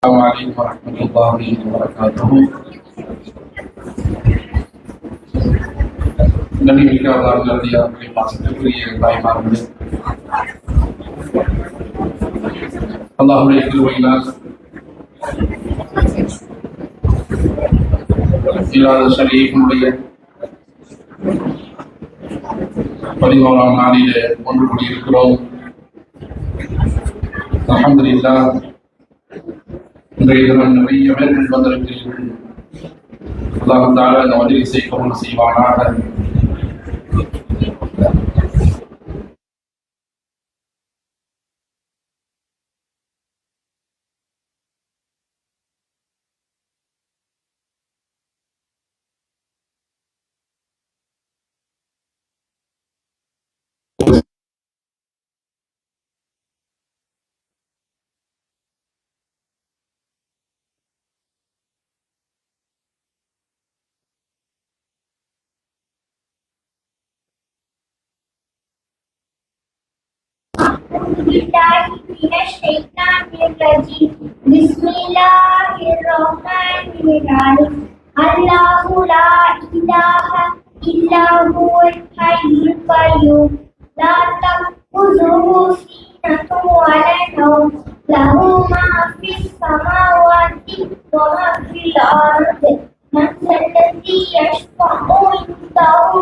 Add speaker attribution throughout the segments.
Speaker 1: السلام عليكم ورحمة الله وبركاته. நன்றிமிக்க அல்லாஹ்வுடைய பாசத்திற்குரிய தாய்மார்களே, அல்லாஹ்வுடைய கிருபையினால் ஷரீஃபினுடைய 11ஆம் நாளிலே ஒன்று கூடியிருக்கிறோம். அல்ஹம்துலில்லாஹ். இன்றைய தினம் நிறைய பேர்கள் வந்திருக்கிறீர்கள். அல்லாஹ் தஆலா இந்த மஜ்லிஸை கபூல் செய்வானாக.
Speaker 2: Bismillahirrahmanirrahim. Allahu la ilaha illa huwal hayyul qayyum. La ta'khudhuhu sinatun wa la nawm. Lahu ma fis samawati wa ma fil ardi. Man alladhi yashfa'u indahu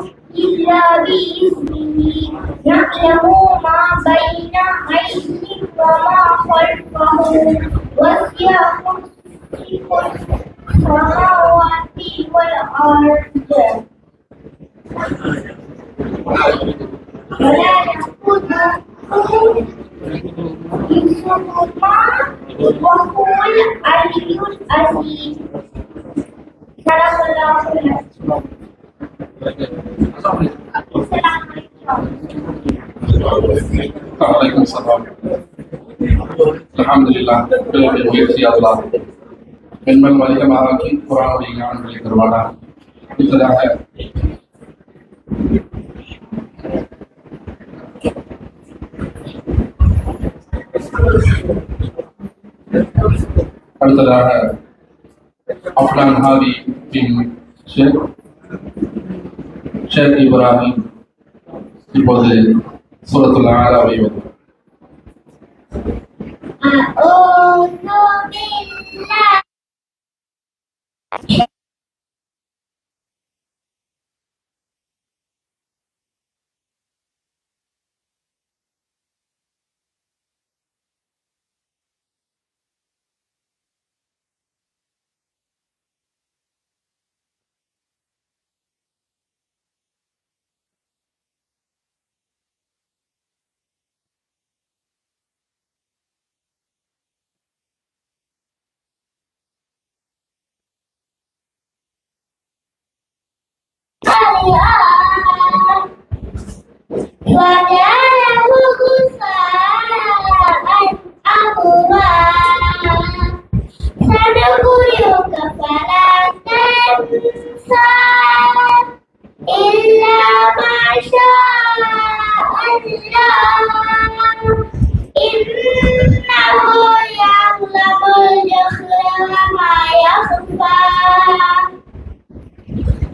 Speaker 2: illa bi'iznihi. Ya'lamu ma bayna aydihim wa ma khalfahum. Wasi'a kursiyuhu samawati wal ardi. ولا يأخذه حفظهما وهو العلي العظيم. صدق الله العظيم.
Speaker 1: Waalaikumsalam. Alhamdulillah. Muhyiddin Allah. Memang அதிகமாக குர்ஆனுடைய ஞானங்களை தருவானாக. அடுத்ததாக அஃப்லான் ஹாதி பின் ஷேக் இப்ராஹிம் இப்போது சூரத்துல் அஅலாவை ஓதுவார்.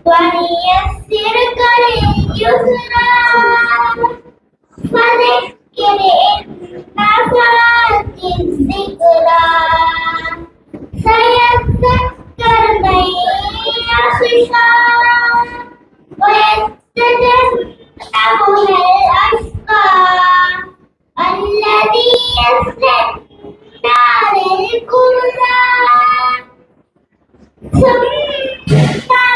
Speaker 2: ونيسرك لليسرى فذكر إن نفعت الذكرى سيذكر من يخشى ويتجنبها الأشقى الذي يصلى النار الكبرى ثم لا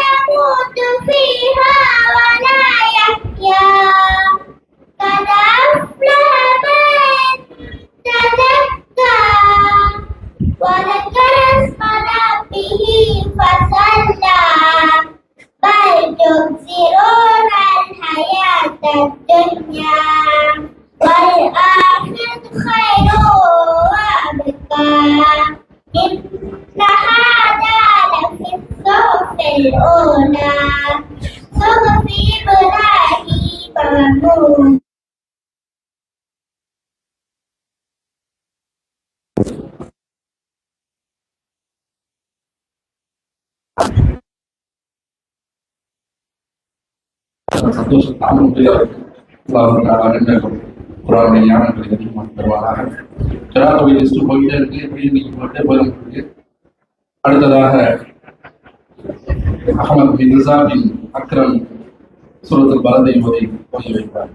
Speaker 2: يموت فيها ولا يحيا قد أفلح من تزكى وذكر اسم ربه فصلى بل تؤثرون الحياة الدنيا والآخرة خير وأبقى إن هذا لفي الصحف الأولى صحف إبراهيم وموسى.
Speaker 1: சந்தோஷம் தாங்க முடியாது. குரானுடைய ஞானங்களை அதிகமாக தருவாராக. கிராத்துடைய லிஸ்ட் போயிட்டே இருக்கு, இப்படியே நீங்க போயிட்டே போயிருக்கு. அடுத்ததாக அகமது பின் ரிசா பின் அக்ரம் சூரத்துல் பலதை ஓதி வைப்பார்.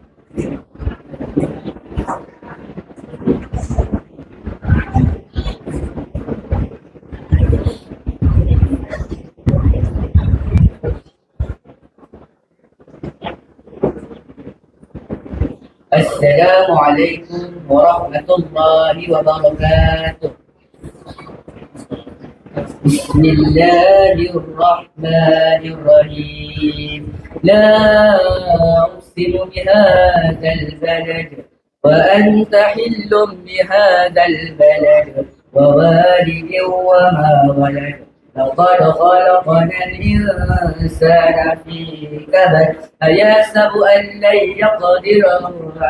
Speaker 3: السلام عليكم ورحمة الله وبركاته. بسم الله الرحمن الرحيم. لا أقسم بهذا البلد وأنت حل بهذا البلد ووالد وما ولد. لقد خلقنا الإنسان في كبد أيحسب أن لن يقدر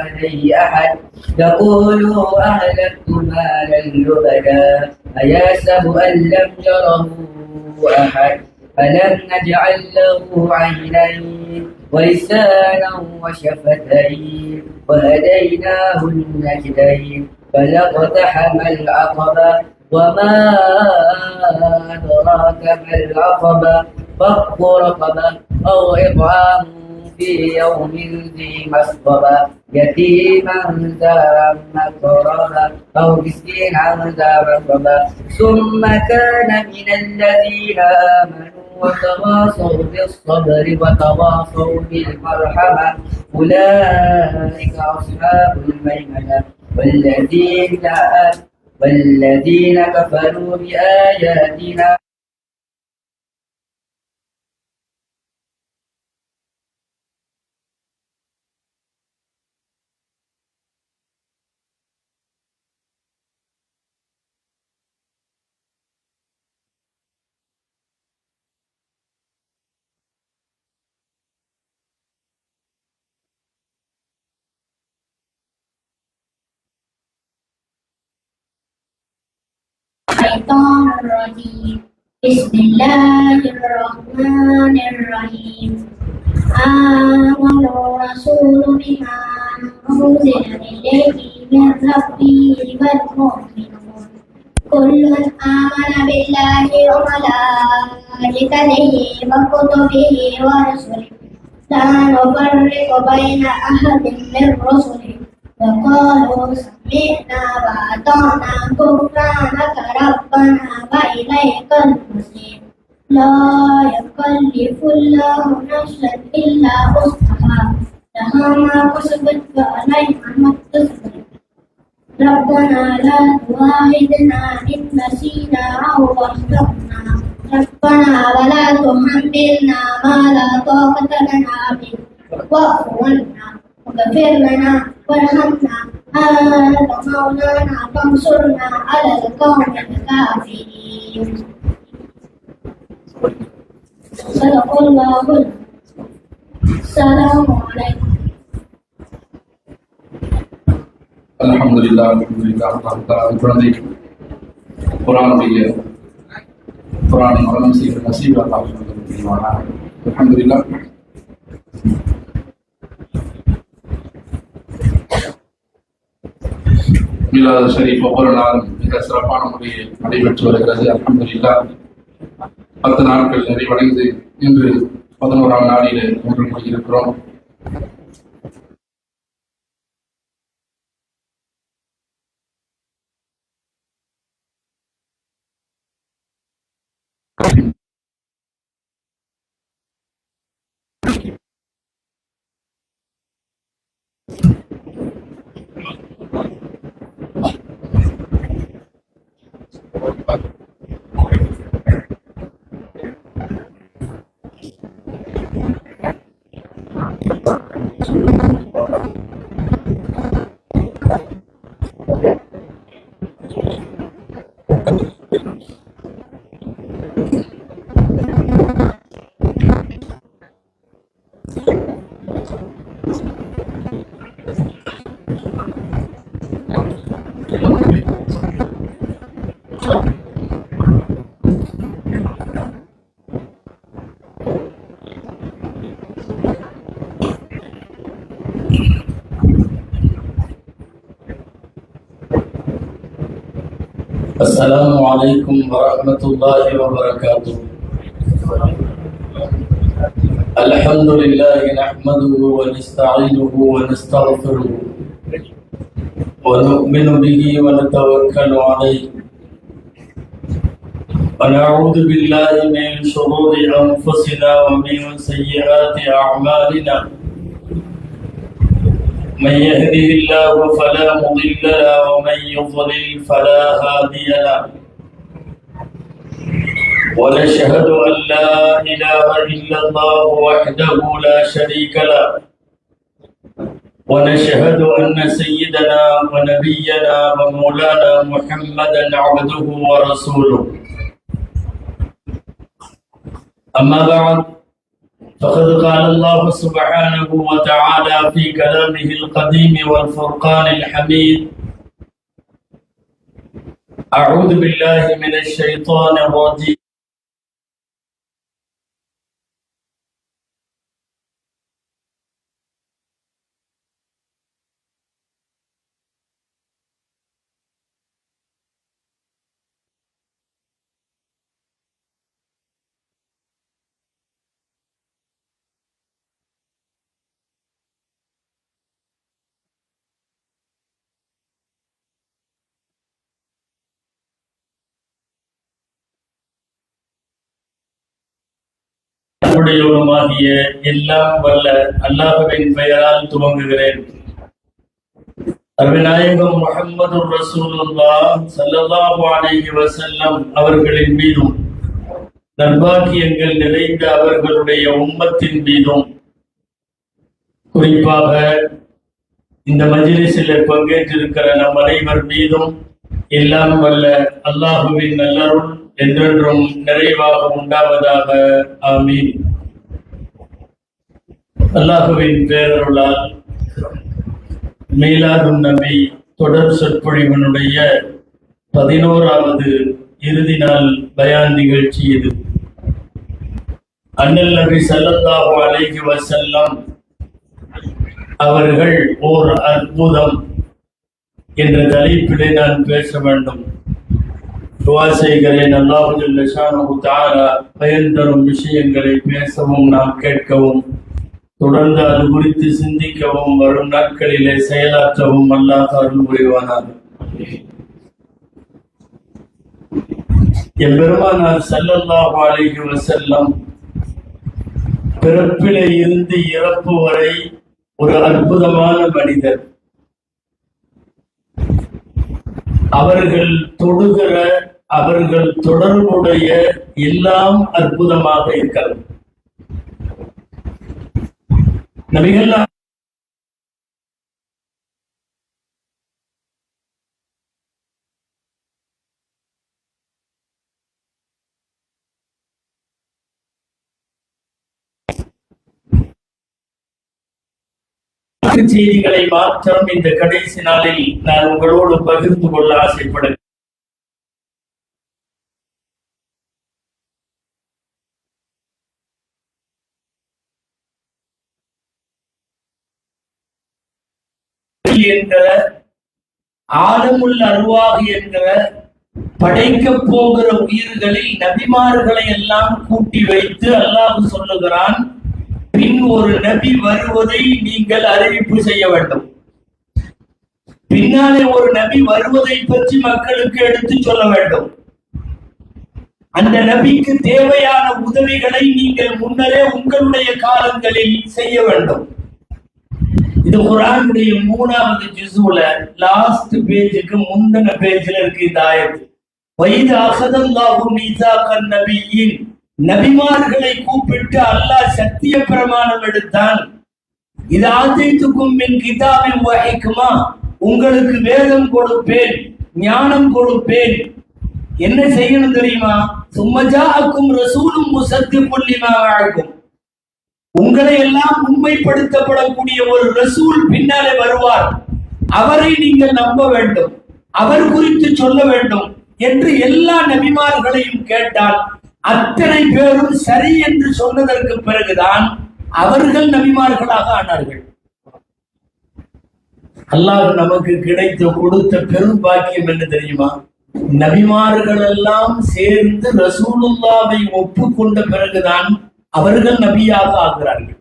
Speaker 3: عليه أحد يقول أهلكت مالا لبدا أيحسب أن لم يره أحد ألم نجعل له عينين ولسانا وشفتين وهديناه النجدين فلاقتحم العقبة وما أدراك ما العقبة فك رقبة أو إطعام في يوم ذي مسغبة يتيما ذا مقربة أو مسكينا ذا مسغبة ثم كان من الذين آمنوا وتواصوا بالصبر وتواصوا بالمرحمة أولئك أصحاب الميمنة والذين كفروا بآياتنا
Speaker 2: الشيطان الرجيم. بسم الله الرحمن الرحيم. آمن الرسول بما أنزل إليه من ربه والمؤمنون كل آمن بالله وملائكته وكتبه ورسله لا نفرق بين أحد من رسله وقالوا سمعنا وأطعنا غفرانك ربنا وإليك المصير. لا يكلف الله نفسا إلا وسعها لها ما كسبت وعليها ما اكتسبت. ربنا لا تؤاخذنا إن نسينا أو أخطأنا ربنا ولا تحملنا ما لا طاقة لنا به واعف عنا واغفر لنا وارحمنا أنت مولانا فانصرنا على القوم الكافرين. صدق الله. السلام عليكم.
Speaker 1: அல்ஹம்துலில்லாஹ் அல்லாஹ் தஆலா குழந்தை குர்ஆனை மரணம் செய்கிற நசீப் அல்லாஹ் சுப்ஹானஹு. அல்ஹம்துலில்லாஹ். மீலாது ஷரீஃப் ஒவ்வொரு நாளும் மிக சிறப்பான முறையில் நடைபெற்று வருகிறது. அல்ஹம்துலில்லாஹ். 10 நாட்கள் நிறைவடைந்து இன்று 11ஆம் நாளிலே ஒன்று கூடியிருக்கிறோம். السلام عليكم ورحمة الله وبركاته. الحمد لله نحمده ونستعينه ونستغفره ونؤمن به ونتوكل عليه ونعوذ بالله من شرور أنفسنا ومن سيئات أعمالنا. من يهده الله فلا مضل له ومن يضلل فلا هادي له. ونشهد أن لا إله إلا الله وحده لا شريك له. ونشهد أن سيدنا ونبينا ومولانا محمدا عبده ورسوله. أما بعد فقد قال الله سبحانه وتعالى في كلامه القديم والفرقان الحميد: أعوذ بالله من الشيطان الرجيم. உடையவனுமாகிய எல்லாம் வல்ல அல்லாஹ்வின் பெயரால் துவங்குகிறேன். அருமைநாயகம் முஹம்மது ரசூலுல்லாஹ் ஸல்லல்லாஹு அலைஹி வஸல்லம் அவர்களின் மீதும் நற்பாக்கியங்கள் நிறைந்த அவர்களுடைய உம்மத்தின் மீதும், குறிப்பாக இந்த மஜ்லிஸில் பங்கேற்றிருக்கிற நம் அனைவர் மீதும் எல்லாம் வல்ல அல்லாஹ்வின் நல்லருள் என்றென்றும் நிறைவாக உண்டாவதாக. ஆமீன். அல்லாஹ்வின் பேரருளால் மீலாதுன் நபி தொடர் சொற்பொழிவனுடைய 11வது இறுதி நாள் பயான் நிகழ்ச்சி இது. அண்ணல் நபி ஸல்லல்லாஹு அலைஹி வஸல்லம் அவர்கள் ஓர் அற்புதம் என்ற தலைப்பிலே நான் பேச வேண்டும். துஆ செய்கிறேன், அல்லாஹ் ஜல்ல ஷானஹு தஆலா பயன் தரும் விஷயங்களை பேசவும் நாம் கேட்கவும், தொடர்ந்து அது குறித்து சிந்திக்கவும், வரும் நாட்களிலே செயலாற்றவும் அல்லாஹ் அருள் புரிவானாக. எம்பெருமானார் ஸல்லல்லாஹு அலைஹி வஸல்லம் பிறப்பிலே இருந்து இறப்பு வரை ஒரு அற்புதமான மனிதர். அவர்கள் தொடுகிற, அவர்கள் தொடர்புடைய எல்லாம் அற்புதமாக இருக்கிறது. நபிகள் செய்திகளை மாத்திரம் இந்த கடைசி நாளில் நான் உங்களோடு பகிர்ந்து கொள்ள ஆசைப்படுகிறேன். என்கிற ஆலமுல் அர்வாஹ் என்கிற படைக்க போகிற உயிர்களில் நபிமார்களை எல்லாம் கூட்டி வைத்து அல்லாஹ் சொல்லுகிறான், பின் ஒரு நபி வருவதை நீங்கள் அறிவிப்பு செய்ய வேண்டும். பின்னாலே ஒரு நபி வருவதை பற்றி மக்களுக்கு எடுத்து சொல்ல வேண்டும். அந்த நபிக்கு தேவையான உதவிகளை நீங்கள் முன்னரே உங்களுடைய காலங்களில் செய்ய வேண்டும். இது குர்ஆனுடைய 3வது ஜுஸ்ல லாஸ்ட் பேஜுக்கு முந்தின பேஜ்ல இருக்கு இந்த ஆயத்து. வைத அகதல்லாஹு மீசாகன் நபியின், நபிமார்களை கூப்பிட்டு அல்லாஹ் சத்திய பிரமாணம் எடுத்தான். இது ஆதைத்துக்கும் மின் கிதாபின் வ ஹிக்மா, உங்களுக்கு வேதம் கொடுப்பேன், ஞானம் கொடுப்பேன். என்ன செய்யணும் தெரியுமா? சும்மஜாஅக்கும் ரசூலும் முஸத்திகுல் லிமா மஅக்கும், உங்களை எல்லாம் உண்மைப்படுத்தப்படக்கூடிய ஒரு ரசூல் பின்னாலே வருவார், அவரை நீங்கள் நம்ப வேண்டும், அவர் குறித்து சொல்ல வேண்டும் என்று எல்லா நபிமார்களையும் கேட்டால் அத்தனை பேரும் சரி என்று சொன்னதற்கு பிறகுதான் அவர்கள் நபிமார்களாக ஆனார்கள். அல்லாஹ் நமக்கு கிடைத்த கொடுத்த பெரும் பாக்கியம் என்ன தெரியுமா? நபிமார்கள் எல்லாம் சேர்ந்து ரசூலுல்லாவை ஒப்புக்கொண்ட பிறகுதான் அவர்கள் நபியாக ஆகிறார்கள்.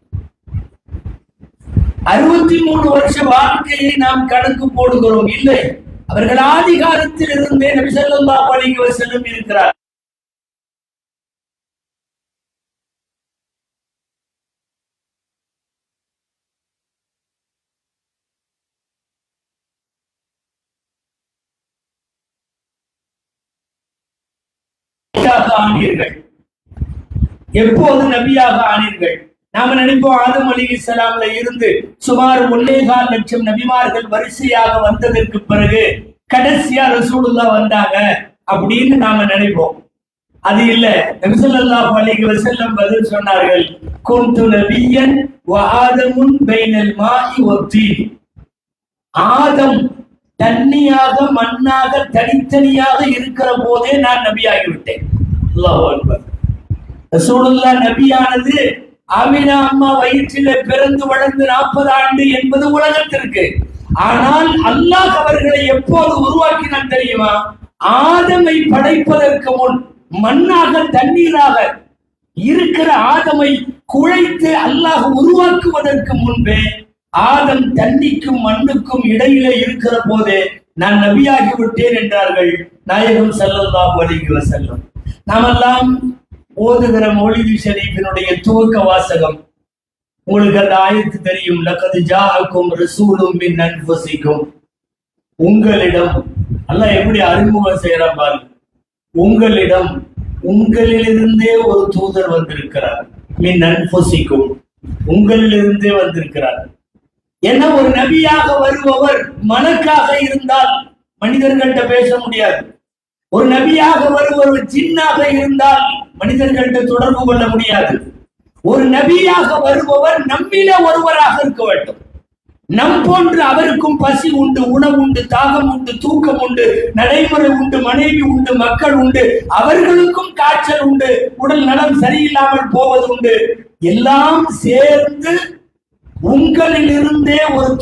Speaker 1: 63 வருஷ வாழ்க்கையை நாம் கணக்கு போடுகிறோம். இல்லை, அவர்கள் ஆதி காலத்தில் இருந்தே நபி ஸல்லல்லாஹு அலைஹி வஸல்லம் இருக்கிறார். ஆனீர்கள், எப்போது நபியாக ஆனீர்கள்? நாம நினைப்போம் ஆதம் அலைஹிஸ்ஸலாம்ல இருந்து சுமார் 1.25 லட்சம் நபிமார்கள் வரிசையாக வந்ததற்கு பிறகு கடைசியா ரசூலுல்லாஹ் வந்தாங்க அப்படின்னு நாம நினைப்போம். அது இல்ல. நபி ஸல்லல்லாஹு அலைஹி வஸல்லம் பதில் சொன்னார்கள், குன்து நபியன் வ ஆதமுன் பைனல் மாஇ வத்தீன். ஆதம் தண்ணியாக மண்ணாக தனித்தனியாக இருக்கிற போதே நான் நபியாகிவிட்டேன். அல்லாஹு அக்பர். ரசூலுல்லாஹ் நபியானது ஆமினா அம்மா வயிற்றிலே பிறந்து வளர்ந்து 40 ஆண்டு என்பது உலகத்திற்கு. ஆனால் அல்லாஹ் அவர்களை எப்போது உருவாக்கினான் தெரியுமா? ஆதமை படைப்பதற்கு முன் மண்ணாக தண்ணீராக இருக்கிற ஆதமை குழைத்து அல்லாஹ் உருவாக்குவதற்கு முன்பே ஆதம் தண்ணிக்கும் மண்ணுக்கும் இடையிலே இருக்கிற போதே நான் நபியாகி விட்டேன் என்றார்கள் நாயகம் ஸல்லல்லாஹு அலைஹி வஸல்லம். நாமெல்லாம் ஓதுகிற மௌலிது ஷரீஃபினுடைய துவக்க வாசகம் உங்களுக்கு அந்த ஆயத்து தெரியும். லகத் ஜாஅக்கும் ரசூலும் மின் அன்ஃபுசிக்கும். உங்களிடம் அல்லாஹ் எப்படி அறிமுகம் செய்யறான் பாருங்க. உங்களிடம் உங்களிலிருந்தே ஒரு தூதர் வந்திருக்கிறார். மின் அன்ஃபுசிக்கும், உங்களிலிருந்தே வந்திருக்கிறார். என்ன, ஒரு நபியாக வருபவர் மலக்காக இருந்தால் மனிதர்கள்ட்ட பேச முடியாது. ஒரு நபியாக வருபவர் ஜின்னாக இருந்தால் மனிதர்கள்ட்ட தொடர்பு கொள்ள முடியாது. ஒரு நபியாக வருபவர் நம்மிலே ஒருவராக இருக்க வேண்டும். நம் போன்று அவருக்கும் பசி உண்டு, உணவு உண்டு, தாகம் உண்டு, தூக்கம் உண்டு, நடைமுறை உண்டு, மனைவி உண்டு, மக்கள் உண்டு, அவர்களுக்கும் காய்ச்சல் உண்டு, உடல் நலம் சரியில்லாமல் போவது உண்டு. எல்லாம் சேர்ந்து உங்களிலிருந்தே ஒரு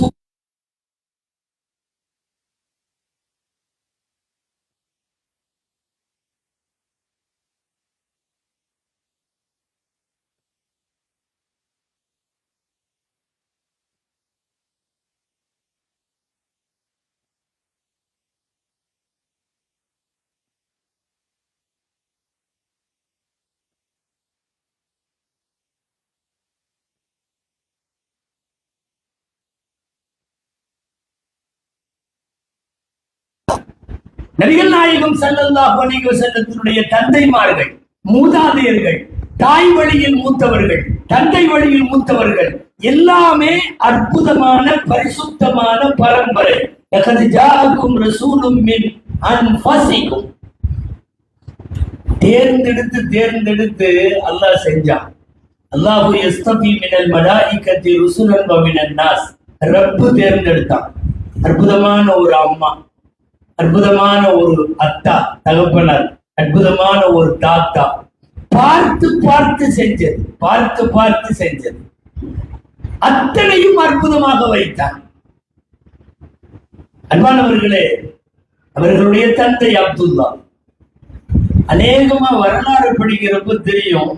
Speaker 1: நபிகள் நாயகம் ஸல்லல்லாஹு அலைஹி வஸல்லத்தினுடைய தந்தைமார்கள், மூதாதையர்கள், தாய் வழியில் மூத்தவர்கள், தந்தை வழியில் மூத்தவர்கள் எல்லாமே அற்புதமான பரிசுத்தமான பரம்பரை. லகத் ஜாஅக்கும் ரசூலும் மின் அன்ஃபுசிக்கும். தேர்ந்தெடுத்து அல்லாஹ் செஞ்சான். அல்லாஹு யஸ்தபி மினல் மலாயிகத்தி ருசுலன் வ மினன் நாஸ். ரப்பு தேர்ந்தெடுத்தான். அற்புதமான ஒரு அம்மா, அற்புதமான ஒரு அத்தா தகப்பனர், அற்புதமான ஒரு தாத்தா. பார்த்து பார்த்து செஞ்சது அத்தனையும் அற்புதமாக வைத்தார். அன்பானவர்களே, அவர்களுடைய தந்தை அப்துல்லா, அநேகமா வரலாறு படிக்கிறப்ப தெரியும்,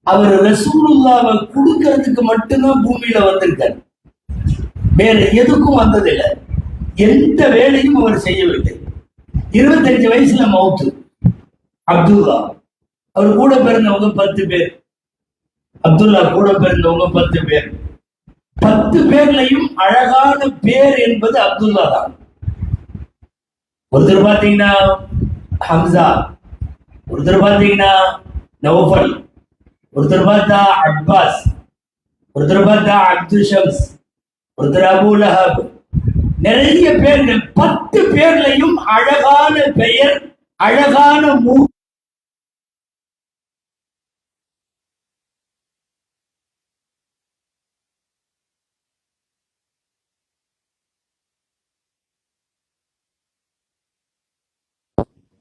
Speaker 1: அவர் ரசூலுல்லாவை கொடுக்கறதுக்கு மட்டும்தான் பூமியில வந்திருக்கார். வேற எதுக்கும் வந்ததில்லை. எந்த வேலையும் அவர் செய்யவில்லை. 25 வயசுல மௌத்து. அப்துல்லா, அவர் கூட பிறந்தவங்க 10 பேர். அப்துல்லா கூட பிறந்தவங்க 10 பேர். 10 பேர்லையும் அழகான பேர் என்பது அப்துல்லா தான். ஒருத்தர் பாத்தீங்கன்னா ஹம்சா, ஒருத்தர் பாத்தீங்கன்னா நௌஃபல், ஒருத்தர் பார்த்தா அப்பாஸ், ஒருத்தர் பார்த்தா அப்துல் ஷம்ஸ், ஒருத்தர் அபூ லஹப். நிறைய பேர்கள். 10 பேர்லையும் அழகான பெயர், அழகான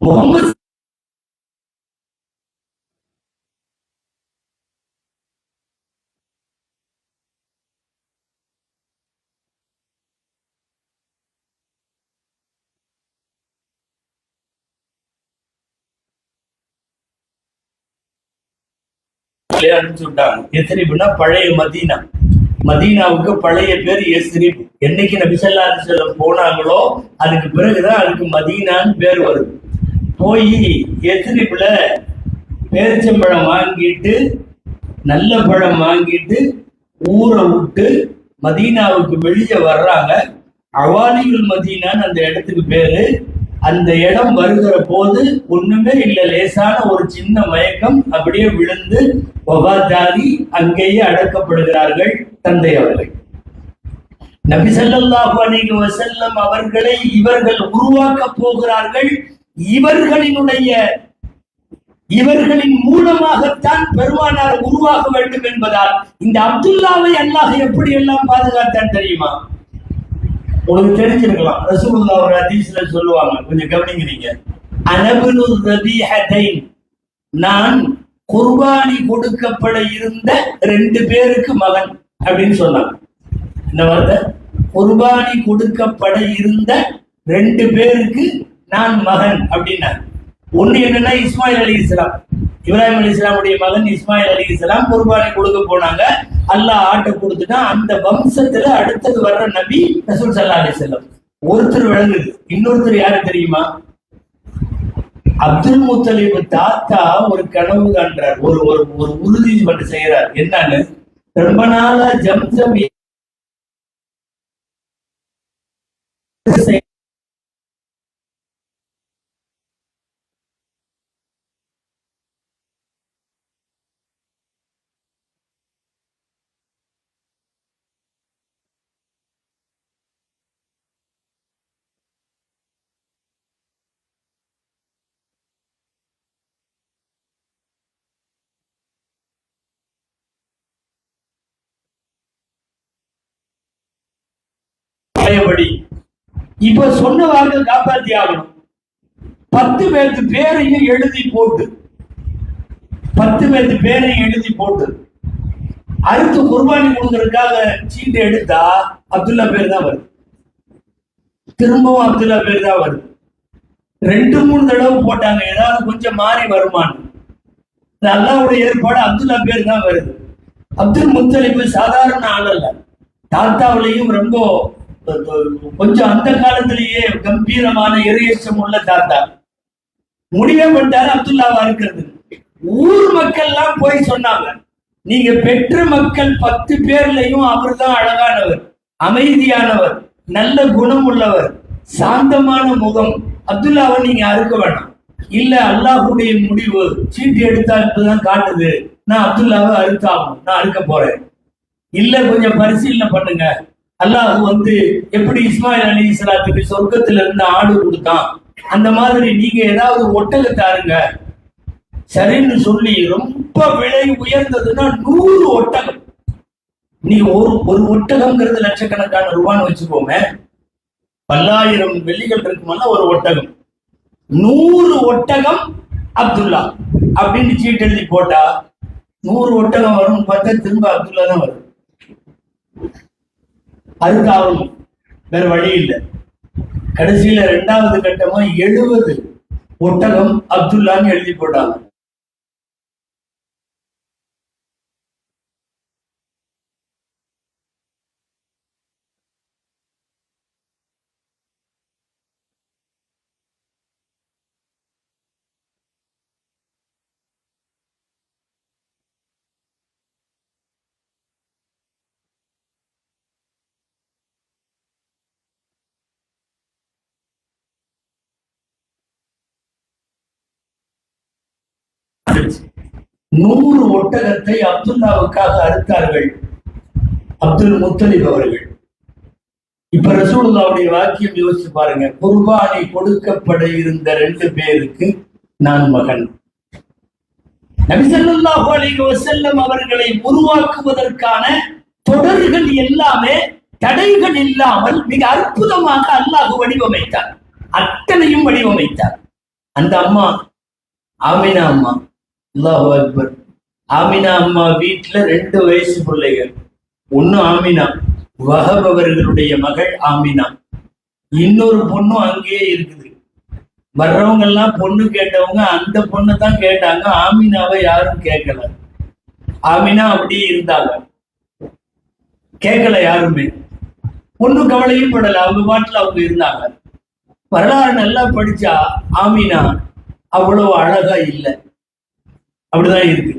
Speaker 1: முகமது அனுப்பிச்சு விட்டாங்க. எஸ்ரிப்னா பழைய மதீனா. மதீனாவுக்கு பழைய பேர் எஸ்ரிப். என்னைக்கு நபி ஸல்லல்லாஹு அலைஹி வஸல்லம் போனாங்களோ அதுக்கு பிறகுதான் அதுக்கு மதீனான்னு பேர் வருது. போய் எஸ்ரிப்ல பேரிச்சம்பழம் வாங்கிட்டு நல்ல பழம் வாங்கிட்டு ஊரை விட்டு மதீனாவுக்கு வெளியே வர்றாங்க. அவாலியுல் மதீனான்னு அந்த இடத்துக்கு பேரு. அந்த இடம் வருகிற போது ஒண்ணுமே இல்லை, லேசான ஒரு சின்ன மயக்கம், அப்படியே விழுந்து வஃபாத்தாகி அங்கேயே அடக்கப்படுகிறார்கள் தந்தை அவர்கள். நபி ஸல்லல்லாஹு அலைஹி வஸல்லம் அவர்களை இவர்கள் உருவாக்க போகிறார்கள். இவர்களின் மூலமாகத்தான் பெருமானார் உருவாக வேண்டும் என்பதால் இந்த அப்துல்லாவை அல்லாஹ் எப்படி எல்லாம் பாதுகாத்தான் தெரியுமா? உங்களுக்கு தெரிஞ்சிருக்கலாம். ரசூலுல்லாஹ் ஒரு ஹதீஸ்ல சொல்லுவாங்க, கொஞ்சம் கவனிங்க நீங்க. அனபுனு ரபீஹத்தைன், நான் குர்பானி கொடுக்கப்பட இருந்த 2 பேருக்கு மகன் அப்படின்னு சொன்னாங்க. என்ன வார்த்தை? குர்பானி கொடுக்கப்பட இருந்த 2 பேருக்கு நான் மகன் அப்படின்னா. ஒண்ணு என்னன்னா இஸ்மாயில் அலைஹிஸ்ஸலாம், இப்ராஹிம் அலைஹிஸ்ஸலாமுடைய மகன் இஸ்மாயில் அலைஹிஸ்ஸலாம் குர்பானி கொடுக்க போனாங்க. அல்லாஹ் ஆட்டை கொடுத்துட்டா அந்த வம்சத்துல அடுத்தது வர்ற நபி ரசூல் ஸல்லல்லாஹு அலைஹி வஸல்லம். ஒருத்தர் விளங்குது, இன்னொருத்தர் யாரு தெரியுமா? அப்துல் முத்தலிப் தாத்தா ஒரு கனவு காண்றார், ஒரு ஒரு ஒரு உறுதி மட்டும் செய்யறார். என்னன்னு, ரொம்ப நாளா ஜம்சம் இப்ப சொன்ன வாக்கு காப்பாத்தி ஆகணும். 10 பேருக்கு பேரையும் எழுதி போட்டு 10 பேருக்கு பேரையும் எழுதி போட்டு அடுத்து குர்பானி கொடுக்கறதுக்காக சீட்டு எடுத்தா அப்துல்லா பேர் தான் வருது. திரும்பவும் அப்துல்லா பேர் தான் வருது. 2-3 தடவை போட்டாங்க, ஏதாவது கொஞ்சம் மாறி வருமானம். அல்லாஹ்வுடைய ஏற்பாடு அப்துல்லா பேர் தான் வருது. அப்துல் முத்தலிப் சாதாரண ஆள் அல்ல. தாத்தாவிலையும் ரொம்ப கொஞ்சம் அந்த காலத்திலேயே கம்பீரமான இறையச்சம் உள்ள தாத்தா. முடிவே பண்ணிட்டாரு அப்துல்லாவா இருக்கிறது. ஊர் மக்கள் எல்லாம் போய் சொன்னாங்க, நீங்க பெற்ற மக்கள் 10 பேர்லயும் அவர் தான் அழகானவர், அமைதியானவர், நல்ல குணம் உள்ளவர், சாந்தமான முகம். அப்துல்லாவை நீங்க அறுக்க வேண்டாம். இல்ல, அல்லாஹ்வுடைய முடிவு, சீட்டு எடுத்தா இப்பதான் காட்டுது, நான் அப்துல்லாவை அறுத்தாகும், நான் அறுக்க போறேன். இல்ல, கொஞ்சம் பரிசீலனை பண்ணுங்க. அல்லாஹ் எப்படி இஸ்மாயில் அலைஹிஸ்ஸலாத்துக்கு சொர்க்கத்துல இருந்து ஆடு கொடுத்தான், அந்த மாதிரி நீங்க ஏதாவது ஒட்டகத்தை அருங்க. சரின்னு சொல்லி ரொம்ப விலை உயர்ந்ததுன்னா 100 ஒட்டகம். நீ ஒரு ஒட்டகம்ங்கிறது லட்சக்கணக்கான ரூபான்னு வச்சுக்கோமே, 10,000 வெள்ளிகள் இருக்குமல்ல ஒரு ஒட்டகம். 100 ஒட்டகம் அப்துல்லா அப்படின்னு சீட்டு எழுதி போட்டா 100 ஒட்டகம் வரும் பார்த்தா திரும்ப அப்துல்லா தான் வரும். அதுக்காகவும் வேற வழி இல்லை. கடைசியில 2வது கட்டமா 70 ஒட்டகம் அப்துல்லான்னு எழுதி போட்டாங்க. வந்துருச்சு. 100 ஒட்டகத்தை அப்துல்லாவுக்காக அறுத்தார்கள் அப்துல் முத்தலிப் அவர்கள். இப்ப ரசூலுல்லாஹ்வுடைய வாக்கியம் யோசிச்சு பாருங்க. குர்பானி கொடுக்கப்பட இருந்த 2 பேருக்கு நான் மகன். நபி ஸல்லல்லாஹு அலைஹி வஸல்லம் அவர்களை உருவாக்குவதற்கான தொடர்கள் எல்லாமே தடைகள் இல்லாமல் மிக அற்புதமாக அல்லாஹ் வடிவமைத்தார். அத்தனையும் வடிவமைத்தார். அந்த அம்மா ஆமினா அம்மா, அல்லாஹு அக்பர். ஆமினா அம்மா வீட்டுல 2 வயசு பிள்ளைகள். ஒண்ணு ஆமினா, வஹப் அவர்களுடைய மகள் ஆமினா. இன்னொரு பொண்ணும் அங்கேயே இருக்குது. வர்றவங்க எல்லாம் பொண்ணு கேட்டவங்க அந்த பொண்ணு தான் கேட்டாங்க, ஆமினாவை யாரும் கேட்கல. ஆமினா அப்படியே இருந்தாங்க, கேட்கல யாருமே, ஒன்னும் கவலையும் படல, அவங்க பாட்டுல அவங்க இருந்தாங்க. வரலாறு நல்லா படிச்சா ஆமினா அவ்வளவு அழகா இல்லை, அப்படிதான் இருக்கு.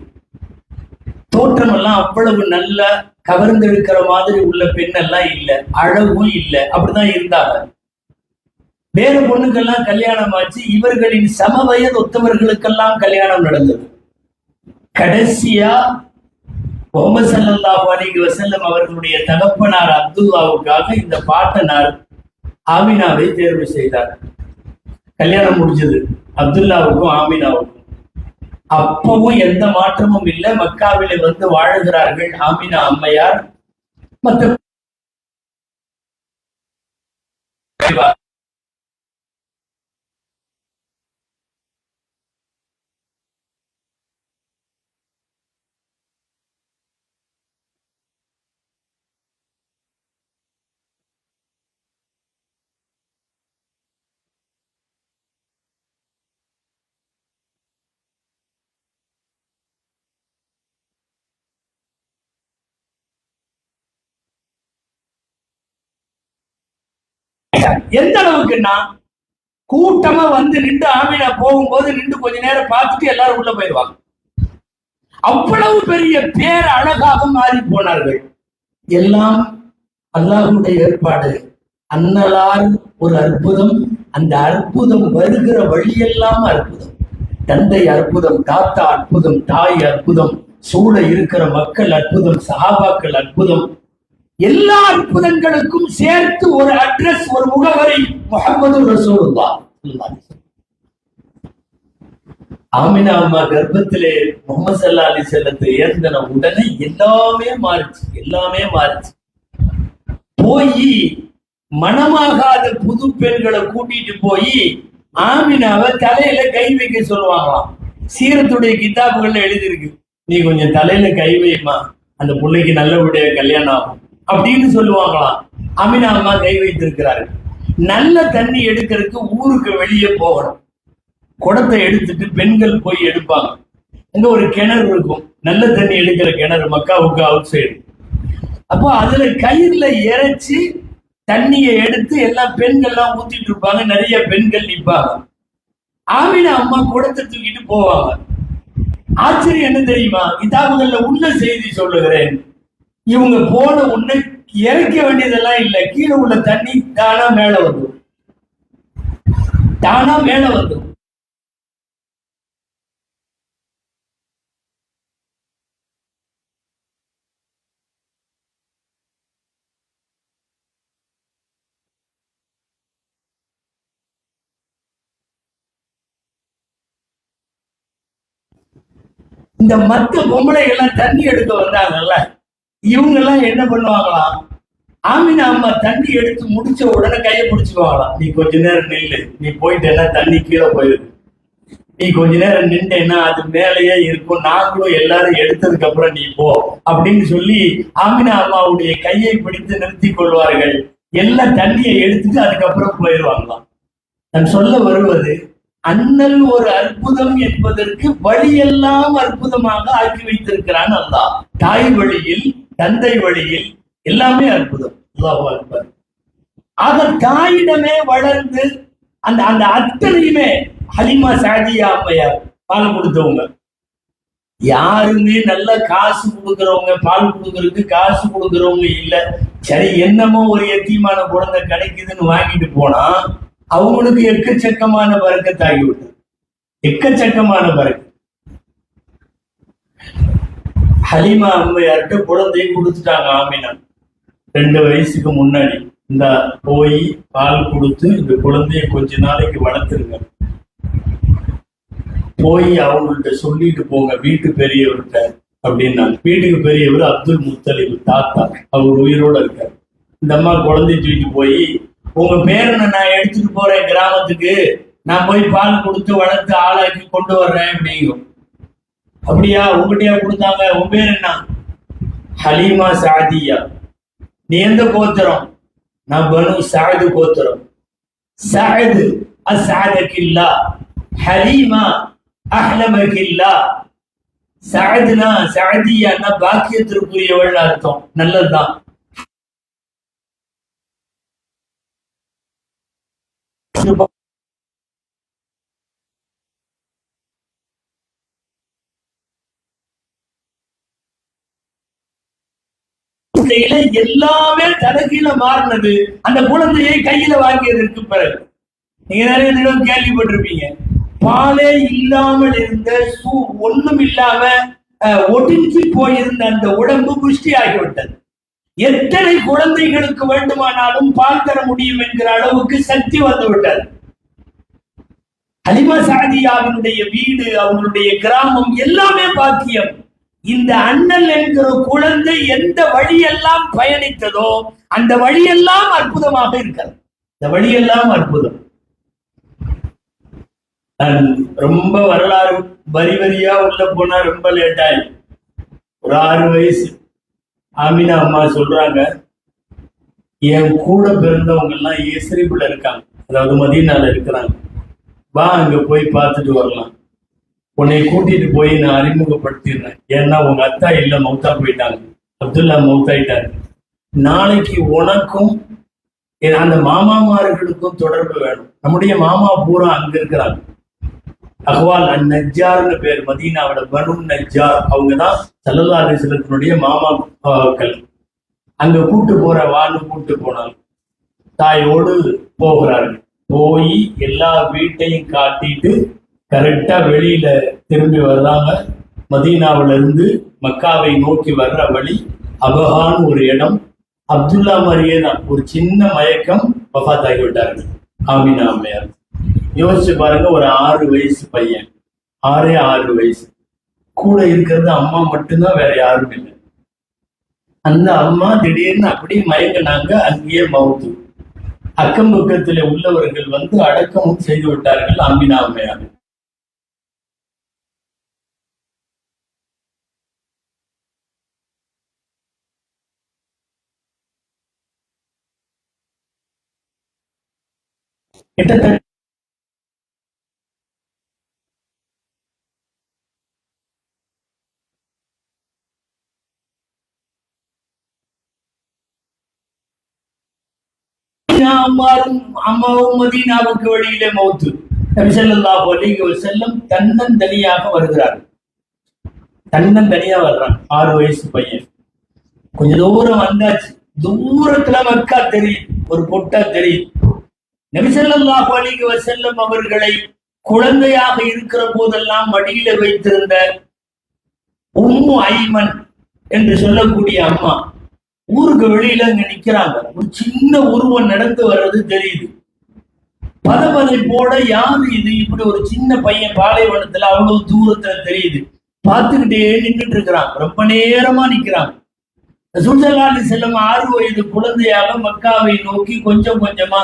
Speaker 1: தோற்றம் எல்லாம் அவ்வளவு நல்ல கவர்ந்தெடுக்கிற மாதிரி உள்ள பெண்ணெல்லாம் இல்லை, அழகும் இல்லை, அப்படிதான் இருந்தாங்க. வேற பொண்ணுக்கெல்லாம் கல்யாணம் ஆச்சு, இவர்களின் சம வயது ஒத்தவர்களுக்கெல்லாம் கல்யாணம் நடந்தது. கடைசியா முஹம்மது ஸல்லல்லாஹு அலைஹி வஸல்லம் அவர்களுடைய தகப்பனார் அப்துல்லாவுக்காக இந்த பாட்டனார் ஆமினாவை தேர்வு செய்தார். கல்யாணம் முடிஞ்சது அப்துல்லாவுக்கும் ஆமினாவுக்கும். அப்பவும் எந்த மாற்றமும் இல்லை. மக்காவிலே வந்து வாழுகிறார்கள் ஆமினா அம்மையார். மற்ற எந்த அளவுக்குன்னா, கூட்டமா வந்து நின்று ஆமினா போகும்போது நின்று கொஞ்ச நேரம் பார்த்துட்டு எல்லாரும் உள்ள போயிடுவாங்க. அவ்வளவு பெரிய பேர் அழகாக மாறி போனார்கள். எல்லாம் அல்லாஹ்வுடைய ஏற்பாடு. அன்னலார் ஒரு அற்புதம், அந்த அற்புதம் வருகிற வழியெல்லாம் அற்புதம். தந்தை அற்புதம், தாத்தா அற்புதம், தாய் அற்புதம், சூழ இருக்கிற மக்கள் அற்புதம், சஹாபாக்கள் அற்புதம். எல்லா அற்புதங்களுக்கும் சேர்த்து ஒரு அட்ரஸ், ஒரு முகவரி, முஹம்மது ரசூலுல்லாஹ். ஆமினா அம்மா கர்ப்பத்திலே முஹம்மது ஸல்லல்லாஹு அலைஹி வஸல்லத்தை ஏந்தின உடனே எல்லாமே மாறிச்சு. போய் மனமாகாத புது பெண்களை கூட்டிட்டு போய் ஆமினாவை தலையில கை வைக்க சொல்லுவாங்களாம். சீரத்துடைய கிதாபுகள்ல எழுதியிருக்கு, நீ கொஞ்சம் தலையில கை வைமா, அந்த பிள்ளைக்கு நல்லபடியா கல்யாணம் ஆகும் அப்படின்னு சொல்லுவாங்களாம். ஆமினா அம்மா கை வைத்திருக்கிறார்கள். நல்ல தண்ணி எடுக்கிறதுக்கு ஊருக்கு வெளியே போகணும். குடத்தை எடுத்துட்டு பெண்கள் போய் எடுப்பாங்க. அங்க ஒரு கிணறு இருக்கும், நல்ல தண்ணி எடுக்கிற கிணறு, மக்காவுக்கு அவுட் சைடு. அப்போ அதுல கயிறுல இறைச்சி தண்ணியை எடுத்து எல்லாம் பெண்கள்லாம் ஊத்திட்டு இருப்பாங்க. நிறைய பெண்கள் நிற்பாங்க. ஆமினா அம்மா குடத்தை தூக்கிட்டு போவாங்க. ஆச்சரியம் என்ன தெரியுமா? கிதாபுகள்ல உள்ள செய்தி சொல்லுகிறேன். இவங்க போன உடனே இறைக்க வேண்டியதெல்லாம் இல்லை, கீழே உள்ள தண்ணி தானா மேல வந்துடும். இந்த மத்த பொம்பளைகள்லாம் தண்ணி எடுக்க வந்தாங்கல்ல, இவங்க எல்லாம் என்ன பண்ணுவாங்களாம், ஆமினா அம்மா தண்ணி எடுத்து முடிச்ச உடனே கையை பிடிச்சுக்குவாங்களாம். நீ கொஞ்ச நேரம் நில்லு, நீ போயிட்டேன்னா தண்ணி கீழே போயிருக்கு, நீ கொஞ்ச நேரம் நின்றேன்னா அது மேலேயே இருக்கும், நாங்களும் எல்லாரும் எடுத்ததுக்கு அப்புறம் நீ போ அப்படின்னு சொல்லி ஆமினா அம்மாவுடைய கையை பிடித்து நிறுத்தி கொள்வார்கள். எல்லாம் தண்ணியை எடுத்துட்டு அதுக்கப்புறம் போயிடுவாங்களாம். நான் சொல்ல வருவது, அண்ணல் ஒரு அற்புதம் என்பதற்கு வழியெல்லாம் அற்புதமாக ஆக்கி வைத்திருக்கிறான் அல்லாஹ். தாய் வழியில், தந்தை வழியில் எல்லாமே அற்புதம். அல்லாஹ் அக்பர். ஆக தாயிடமே வளர்ந்து அந்த அந்த அத்தனையுமே ஹலிமா சாதியா அம்மையார் பால் கொடுத்தவங்க. யாருமே நல்ல காசு கொடுக்கறவங்க, பால் கொடுக்கறதுக்கு காசு கொடுக்கறவங்க இல்ல. சரி, என்னமோ ஒரு எத்தியமான குழந்தை கிடைக்குதுன்னு வாங்கிட்டு போனா அவங்களுக்கு எக்கச்சக்கமான பறக்கத்தாகி விட்டது. எக்கச்சக்கமான பறக்க. ஹலிமா அம்மையார்கிட்ட குழந்தையை கொடுத்துட்டாங்க ஆமினா 2 வயசுக்கு முன்னாடி. இந்த போய் பால் கொடுத்து இந்த குழந்தைய கொஞ்ச நாளைக்கு வளர்த்துருங்க, போய் அவங்கள்ட்ட சொல்லிட்டு போங்க வீட்டு பெரியவர்கிட்ட அப்படின்னாங்க. வீட்டுக்கு பெரியவர் அப்துல் முத்தலிப் தாத்தா, அவர் உயிரோட இருக்காரு. இந்த அம்மா குழந்தைய தூக்கிட்டு போய், உங்க பேரனை நான் எடுத்துட்டு போறேன் கிராமத்துக்கு, நான் போய் பால் கொடுத்து வளர்த்து ஆளாக்கி கொண்டு வர்றேன் அப்படிங்கும். அப்படியா, உங்ககிட்டயா கொடுத்தாங்க? உன் பேர் என்ன? ஹலீமா சாதியா. நீ எந்த கோத்திரம்? நான் பனு சாது கோத்திரம். சாது அஸ்அதகில்லா, ஹலீமா அஹ்லமகில்லா. சாதுனா சாதியான்னா பாக்கியத்திற்குரியவள் அர்த்தம். நல்லதுதான். எல்லாமே தலைகீழ மாறினது அந்த குழந்தையை கையில வாங்கியதற்கு பிறகு. நீங்க நிறைய தடவை கேள்விப்பட்டிருப்பீங்க, பாலே இல்லாமல் இருந்த ஒண்ணும் இல்லாம ஒடிஞ்சு போயிருந்த அந்த உடம்பு புஷ்டி ஆகிவிட்டது. எத்தனை குழந்தைகளுக்கு வேண்டுமானாலும் பால் தர முடியும் என்கிற அளவுக்கு சக்தி வந்துவிட்டது. ஹலிமா சாதியாவினுடைய வீடு, அவங்களுடைய கிராமம் எல்லாமே பாக்கியம். இந்த அண்ணல் என்கிற குழந்தை எந்த வழியெல்லாம் பயணித்ததோ அந்த வழியெல்லாம் அற்புதமாக இருக்கிறது. இந்த வழியெல்லாம் அற்புதம். ரொம்ப வரலாறு வரி வரியா உள்ள போனா ரொம்ப லேட் ஆயி ஒரு 6 வயசு ஆமினா அம்மா சொல்றாங்க, என் கூட பிறந்தவங்க எல்லாம் எஸ்ரிப்புல இருக்காங்க, அதாவது மதீனால இருக்கிறாங்க, வா அங்க போய் பார்த்துட்டு வரலாம், உன்னை கூட்டிட்டு போய் நான் அறிமுகப்படுத்திடுறேன். ஏன்னா உங்க அத்தா இல்ல, மௌத்தா போயிட்டாங்க, அப்துல்லா மௌத்தாயிட்டாரு. நாளைக்கு உனக்கும் அந்த மாமாமார்களுக்கும் தொடர்பு வேணும். நம்முடைய மாமா பூரா அங்க இருக்கிறாங்க. அஹ்வால் நஜ்ஜார்னு பேர், மதீனாவோட பனு நஜ்ஜார், அவங்கதான் ஸல்லல்லாஹு அலைஹி வஸல்லத்தினுடைய மாமாக்கள். அங்க கூட்டு போற வான்னு கூட்டு போனாங்க. தாயோடு போகிறார்கள். போய் எல்லா வீட்டையும் காட்டிட்டு கரெக்டா வெளியில திரும்பி வர்றாங்க. மதீனாவில இருந்து மக்காவை நோக்கி வர்ற வழி அபஹான் ஒரு இடம். அப்துல்லா மாதிரியே தான் ஒரு சின்ன மயக்கம், வஃபாத் ஆகிவிட்டார்கள் ஆமினா அம்மையார். யோசிச்சு பாருங்க, ஒரு 6 வயசு பையன், 6 வயசு, கூட இருக்கிறது அம்மா மட்டும்தான், வேற யாரும் இல்லை. அந்த அம்மா திடீர்னு அப்படியே மயங்கினாங்க, அங்கேயே மவுத்து. அக்கம் பக்கத்துல உள்ளவர்கள் வந்து அடக்கமும் செய்து விட்டார்கள் ஆமினா அம்மையார். கிட்டத்தட்ட அம்மாவும் மதீனாவுக்கு வழியிலே மௌத்து. நபி ஸல்லல்லாஹு அலைஹி வஸல்லம் தன்னந்தனியாக வருகிறார். தன்னந்தனியா வர்றான் 6 வயசு பையன். கொஞ்ச தூரம் வந்தாச்சு, தூரத்துல மக்கா தெரியும், ஒரு பொட்டா தெரியும். நபி ஸல்லல்லாஹு அலைஹி வஸல்லம் அவர்களை குழந்தையாக இருக்கிற போதெல்லாம் மடியில வைத்திருந்த உம்மு ஐமன் என்று சொல்லக்கூடிய அம்மா ஊருக்கு வெளியில அங்க நிக்கிறாங்க. ஒரு சின்ன உருவம் நடந்து வர்றது தெரியுது. பதபதைப்போட யாரு இது, இப்படி ஒரு சின்ன பையன் பாலைவனத்துல அவ்வளவு தூரத்துல தெரியுது. பார்த்துக்கிட்டே நின்றுட்டு இருக்கிறாங்க, ரொம்ப நேரமா நிக்கிறாங்க. ரசூல் ஸல்லல்லாஹு அலைஹி வஸல்லம் 6 வயது குழந்தையாக மக்காவை நோக்கி கொஞ்சம் கொஞ்சமா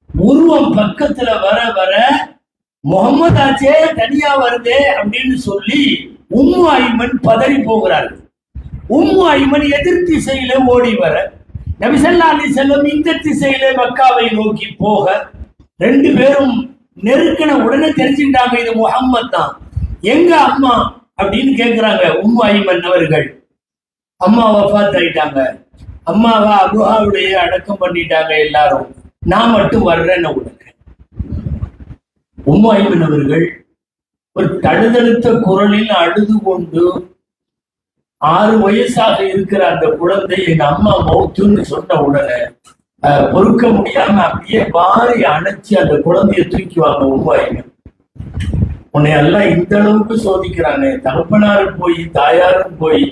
Speaker 1: உருவம் பக்கத்துல வர வர முகமது ஆச்சே தனியா வருதே அப்படின்னு சொல்லி உம்மு ஐமன் பதறி போகிறார்கள். உம்மு ஐமன் எதிர் திசையில ஓடி வர, நபி ஸல்லல்லாஹு அலைஹி வஸல்லம் இந்த திசையில மக்காவை நோக்கி போக, 2 பேரும் நெருக்கின உடனே தெரிஞ்சுக்கிட்டாங்க இது முஹம்மத் தான். எங்க அம்மா அப்படின்னு கேட்கிறாங்க உம்மு ஐமன் அவர்கள். அம்மா வஃபாத் ஆயிட்டாங்க, அம்மாவை அபுஹாவுடைய அடக்கம் பண்ணிட்டாங்க எல்லாரும், நான் மட்டும் வர்றேன்னு உடனே உம்மு ஐமன் அவர்கள் ஒரு தழுதழுத்த குரலில் அழுது கொண்டு, 6 வயசாக இருக்கிற அந்த குழந்தை எங்க அம்மா மௌத்துன்னு சொன்ன உடனே பொறுக்க முடியாம அப்படியே வாரி அணைச்சி அந்த குழந்தைய தூக்கிவாங்க. உம்மு ஐமன், உன்னை எல்லாம் இந்த அளவுக்கு சோதிக்கிறாங்க, தகப்பனாரும் போய் தாயாரும் போய்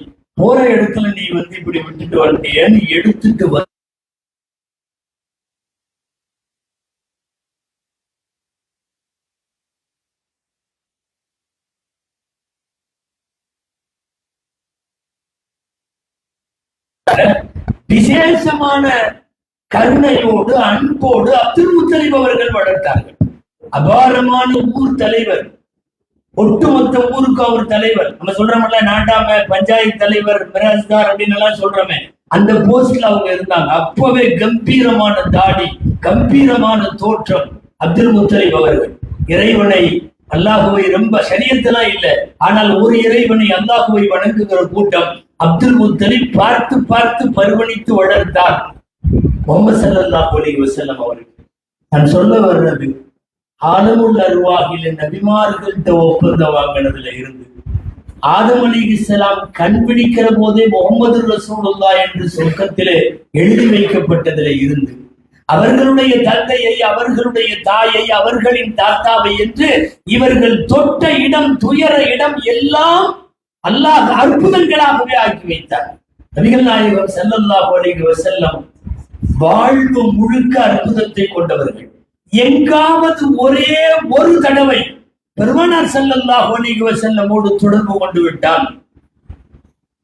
Speaker 1: போற இடத்துல நீ வந்து இப்படி விட்டுட்டு வந்தியன்னு எடுத்துட்டு வ விசேஷமான கருணையோடு அன்போடு அப்துல் முத்தலிப் அவர்கள் வளர்த்தார்கள். அபாரமான ஊர் தலைவர், ஒட்டுமொத்த ஊருக்கு அவர் தலைவர். நம்ம சொல்றோம்ல, நாட்டாம பஞ்சாயத்து தலைவர், மிராஸ்தார் அப்படின்னு எல்லாம் சொல்றோமே, அந்த போஸ்ட்ல அவங்க இருந்தாங்க. அப்பவே கம்பீரமான தாடி, கம்பீரமான தோற்றம் அப்துல் முத்தலிப் அவர்கள். இறைவனை அல்லாஹுவை ரொம்ப ஷரியத்தெல்லாம் இல்லை, ஆனால் ஒரு இறைவனை அல்லாஹுவை வணங்குகிற கூட்டம் அப்துல் முத்தலிப் பார்த்து பார்த்து பருவணித்து வளர்த்தார். முஹம்மது ஸல்லல்லாஹு அலைஹி வஸல்லம் அவர்கள் நான் சொல்ல வர்றது ஆலமுல் அர்வாஹில் நபிமார்கள்ட்ட ஒப்பந்தம் வாங்கினதுல இருந்து ஆதம் அலைஹிஸ்ஸலாம் கண்பிடிக்கிற போதே முஹம்மது ரசூலுல்லாஹ் என்று சொர்க்கத்திலே எழுதி வைக்கப்பட்டதில இருந்து அவர்களுடைய தந்தையை, அவர்களுடைய தாயை, அவர்களின் தாத்தாவை என்று இவர்கள் தொட்ட இடம், துயர இடம் எல்லாம் அல்லாஹ் அற்புதங்களாகவே ஆக்கி வைத்தார். நபிகள் நாயகம் ஸல்லல்லாஹு அலைஹி வஸல்லம் வாழ்வு முழுக்க அற்புதத்தை கொண்டவர்கள். எங்காவது ஒரே ஒரு தடவை பெருமானார் ஸல்லல்லாஹு அலைஹி வஸல்லமோடு தொடர்பு கொண்டு விட்டால்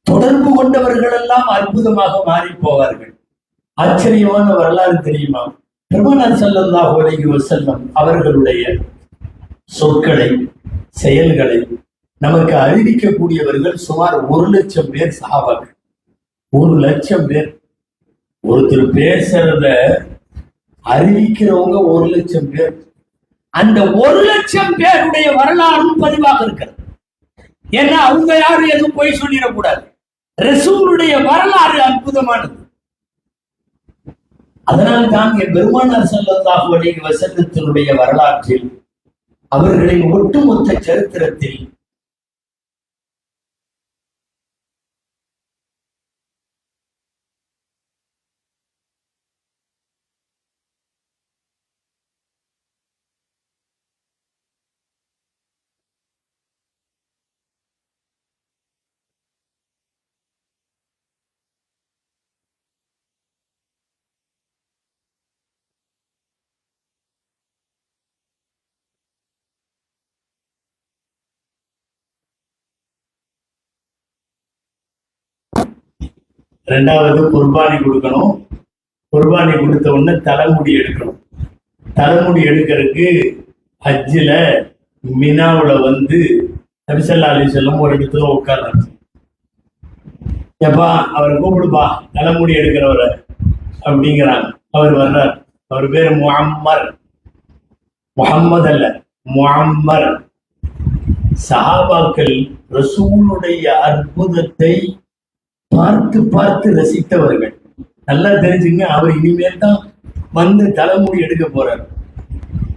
Speaker 1: தொடர்பு கொண்டவர்கள் எல்லாம் அற்புதமாக மாறி போவார்கள். ஆச்சரியமான வரலாறு தெரியுமா? பெருமானார் ஸல்லல்லாஹு அலைஹி வஸல்லம் அவர்களுடைய சொற்களை, செயல்களை நமக்கு அறிவிக்கக்கூடியவர்கள் சுமார் 1,00,000 பேர் சஹாபாக்கள். 1,00,000 பேர். ஒருத்தர் பேசுறத அறிவிக்கிறவங்க 1,00,000 பேர். அந்த 1,00,000 பேருடைய வரலாறும் பதிவாக இருக்கிறது. ஏன்னா அவங்க யாரும் எதுவும் போய் சொல்லிடக்கூடாது. ரசூலுடைய வரலாறு அற்புதமானது. அதனால் தான் பெருமானார் ஸல்லல்லாஹு அலைஹி வஸல்லத்தினுடைய வரலாற்றில், அவர்களின் ஒட்டுமொத்த சரித்திரத்தில் ரெண்டாவது குர்பானி கொடுக்கணும். குர்பானி கொடுத்த உடனே தலைமுடி எடுக்கணும். தலைமுடி எடுக்கிறதுக்கு ஹஜ்ஜில் மினாவுல வந்து நபி ஸல்லல்லாஹு அலைஹி வஸல்லம் ஒரு இடத்துல உட்கார்றாங்க. எப்பா அவரை கூப்பிடுப்பா, தலைமுடி எடுக்கிறவரை அப்படிங்கிறாங்க. அவர் வர்றார். அவர் பேர் முஅம்மர், முஹம்மது அல்ல, முஅம்மர். சஹாபாக்கள் ரசூலுடைய அற்புதத்தை பார்த்து பார்த்து ரசித்தவர்கள். நல்லா தெரிஞ்சுங்க, அவர் இனிமேல் தான் வந்து தலைமுடி எடுக்க போறார்.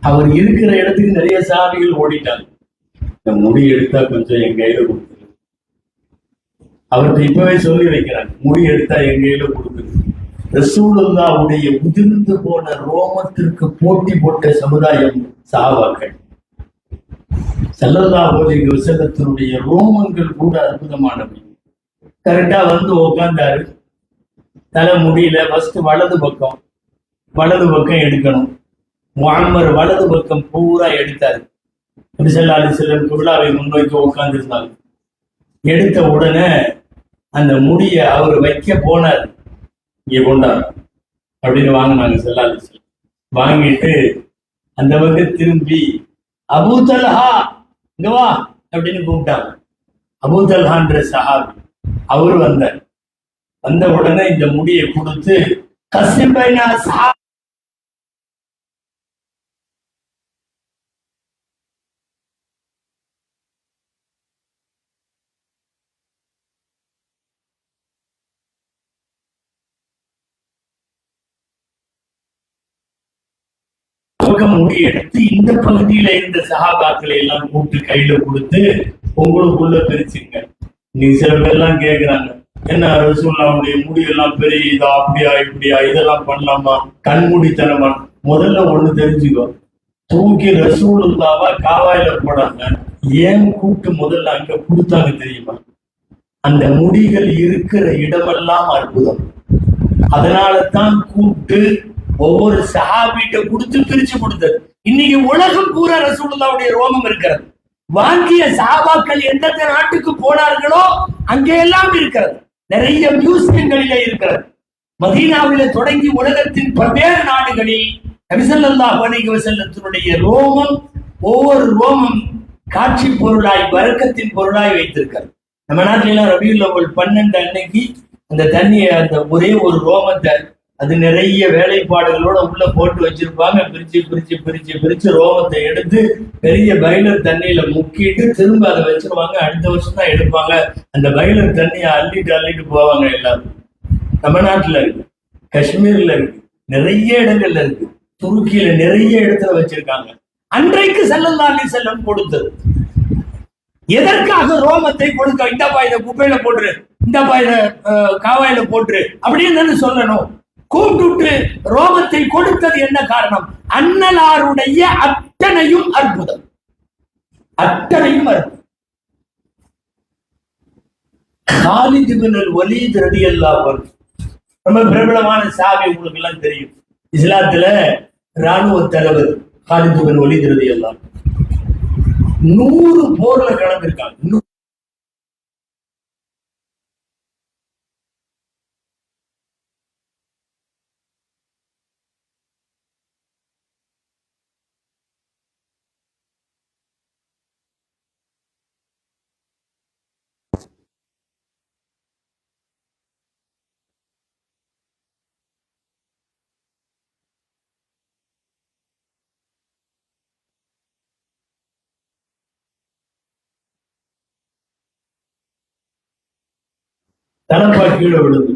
Speaker 1: அவர் இருக்கிற இடத்துக்கு நிறைய சாமிகள் ஓடிட்டாங்க. இந்த முடி எடுத்தா கொஞ்சம் என் கையில கொடுத்துரு. அவர்கிட்ட இப்பவே சொல்லி வைக்கிறாங்க, முடி எடுத்தா என் கையில கொடுத்துரு. ரசூலுல்லாஹ்வுடைய உதிர்ந்து போன ரோமத்திற்கு போட்டி போட்ட சமுதாயம் சஹாபாக்கள். ஸல்லல்லாஹு அலைஹி வஸல்லத்தினுடைய ரோமங்கள் கூட அற்புதமானவை. கரெக்டா வந்து உட்கார்ந்தாரு. தலை முடியல. ஃபர்ஸ்ட் வலது பக்கம் எடுக்கணும். முஅம்மர் வலது பக்கம் பூரா எடுத்தாரு. நபி ஸல்லல்லாஹு அலைஹி வஸல்லம் கிப்லாவை முன்னோக்கி உட்கார்ந்து இருந்தாங்க. எடுத்த உடனே அந்த முடிய அவர் வைக்க போனார். இங்க கொண்டார் அப்படின்னு வாங்கினாங்க ஸல்லல்லாஹு அலைஹி வஸல்லம். வாங்கிட்டு அந்த பக்கம் திரும்பி அபூ தல்ஹா இங்க வா அப்படின்னு கூப்பிட்டாங்க. அபூ தல்ஹான்ற சஹாபி அவரு வந்தார். வந்த உடனே இந்த முடியை கொடுத்து கசிபைனா முடி எடுத்து இந்த பகுதியில இருந்த சஹாபாக்களை எல்லாம் கூப்பிட்டு கையில கொடுத்து உங்களுக்குள்ள பிரிச்சுங்க. நீ சில பேர்லாம் கேட்கிறாங்க, என்ன ரசூலுல்லாஹ்வுடைய முடியெல்லாம் பெரிய இதா, அப்படியா இப்படியா, இதெல்லாம் பண்ணலாமா, கண்மூடித்தனமா? முதல்ல ஒண்ணு தெரிஞ்சுக்கோ, தூக்கி ரசூலுல்லாஹ்வை காவாயில போடாம ஏன் கூப்பிட்டு முதல்ல அங்க கொடுத்தாங்க தெரியுமா? அந்த முடிகள் இருக்கிற இடமெல்லாம் அற்புதம். அதனால தான் கூப்பிட்டு ஒவ்வொரு சஹாபிட்ட கொடுத்து பிரிச்சு கொடுத்தது. இன்னைக்கு உலகம் பூரா ரசூலுல்லாஹ்வுடைய ரோமம் இருக்கிறது. வாங்கிய சஹாபாக்கள் எந்தெந்த நாட்டுக்கு போனார்களோ அங்கே எல்லாம் இருக்கிறது. நிறைய மியூசியங்களிலே இருக்கிறது. மதீனாவில தொடங்கி உலகத்தின் பல்வேறு நாடுகளில் நபி ஸல்லல்லாஹு அலைஹி வஸல்லத்தினுடைய ரோமம், ஒவ்வொரு ரோமம் காட்சி பொருளாய், பரக்கத்தின் பொருளாய் வைத்திருக்கிறது. நம்ம நாட்டில ரபியுல் அவ்வல் 12 அன்னைக்கு அந்த தண்ணியை, அந்த ஒரே ஒரு ரோமத்தை அது நிறைய வேலைப்பாடுகளோட உள்ள போட்டு வச்சிருப்பாங்க. பிரிச்சு பிரிச்சு பிரிச்சு பிரிச்சு ரோமத்தை எடுத்து பெரிய பைலர் தண்ணியில முக்கிட்டு திரும்ப அதை வச்சிருவாங்க. அடுத்த வருஷம் தான் எடுப்பாங்க. அந்த பைலர் தண்ணியை அள்ளிட்டு அள்ளிட்டு போவாங்க. எல்லாரும் தமிழ்நாட்டுல இருக்கு, காஷ்மீர்ல இருக்கு, நிறைய இடங்கள்ல இருக்கு, துருக்கியில நிறைய இடத்துல வச்சிருக்காங்க. அன்றைக்கு ஸல்லல்லாஹு அலைஹி வஸல்லம் கொடுத்தது. எதற்காக ரோமத்தை கொடுக்க? இந்த பாயில குப்பையில போட்டுரு, இந்த பாயில காவாயில போட்டுரு அப்படின்னு சொல்லணும். கூப்பிட்டு ரோமத்தை கொடுத்தது என்ன காரணம்? அன்னலாருடைய அத்தனையும் அற்புதம், அத்தனையும் அற்புதம். காலித் இப்னு வலீத் ரலியல்லாஹு அன்ஹு ரொம்ப பிரபலமான சாபி, உங்களுக்கு எல்லாம் தெரியும். இஸ்லாத்துல ராணுவ தலைவர் காலித் இப்னு வலீத் ரலியல்லாஹு அன்ஹு 100 போர்ல கலந்திருக்காங்க. தலப்பா கீழே விழுது.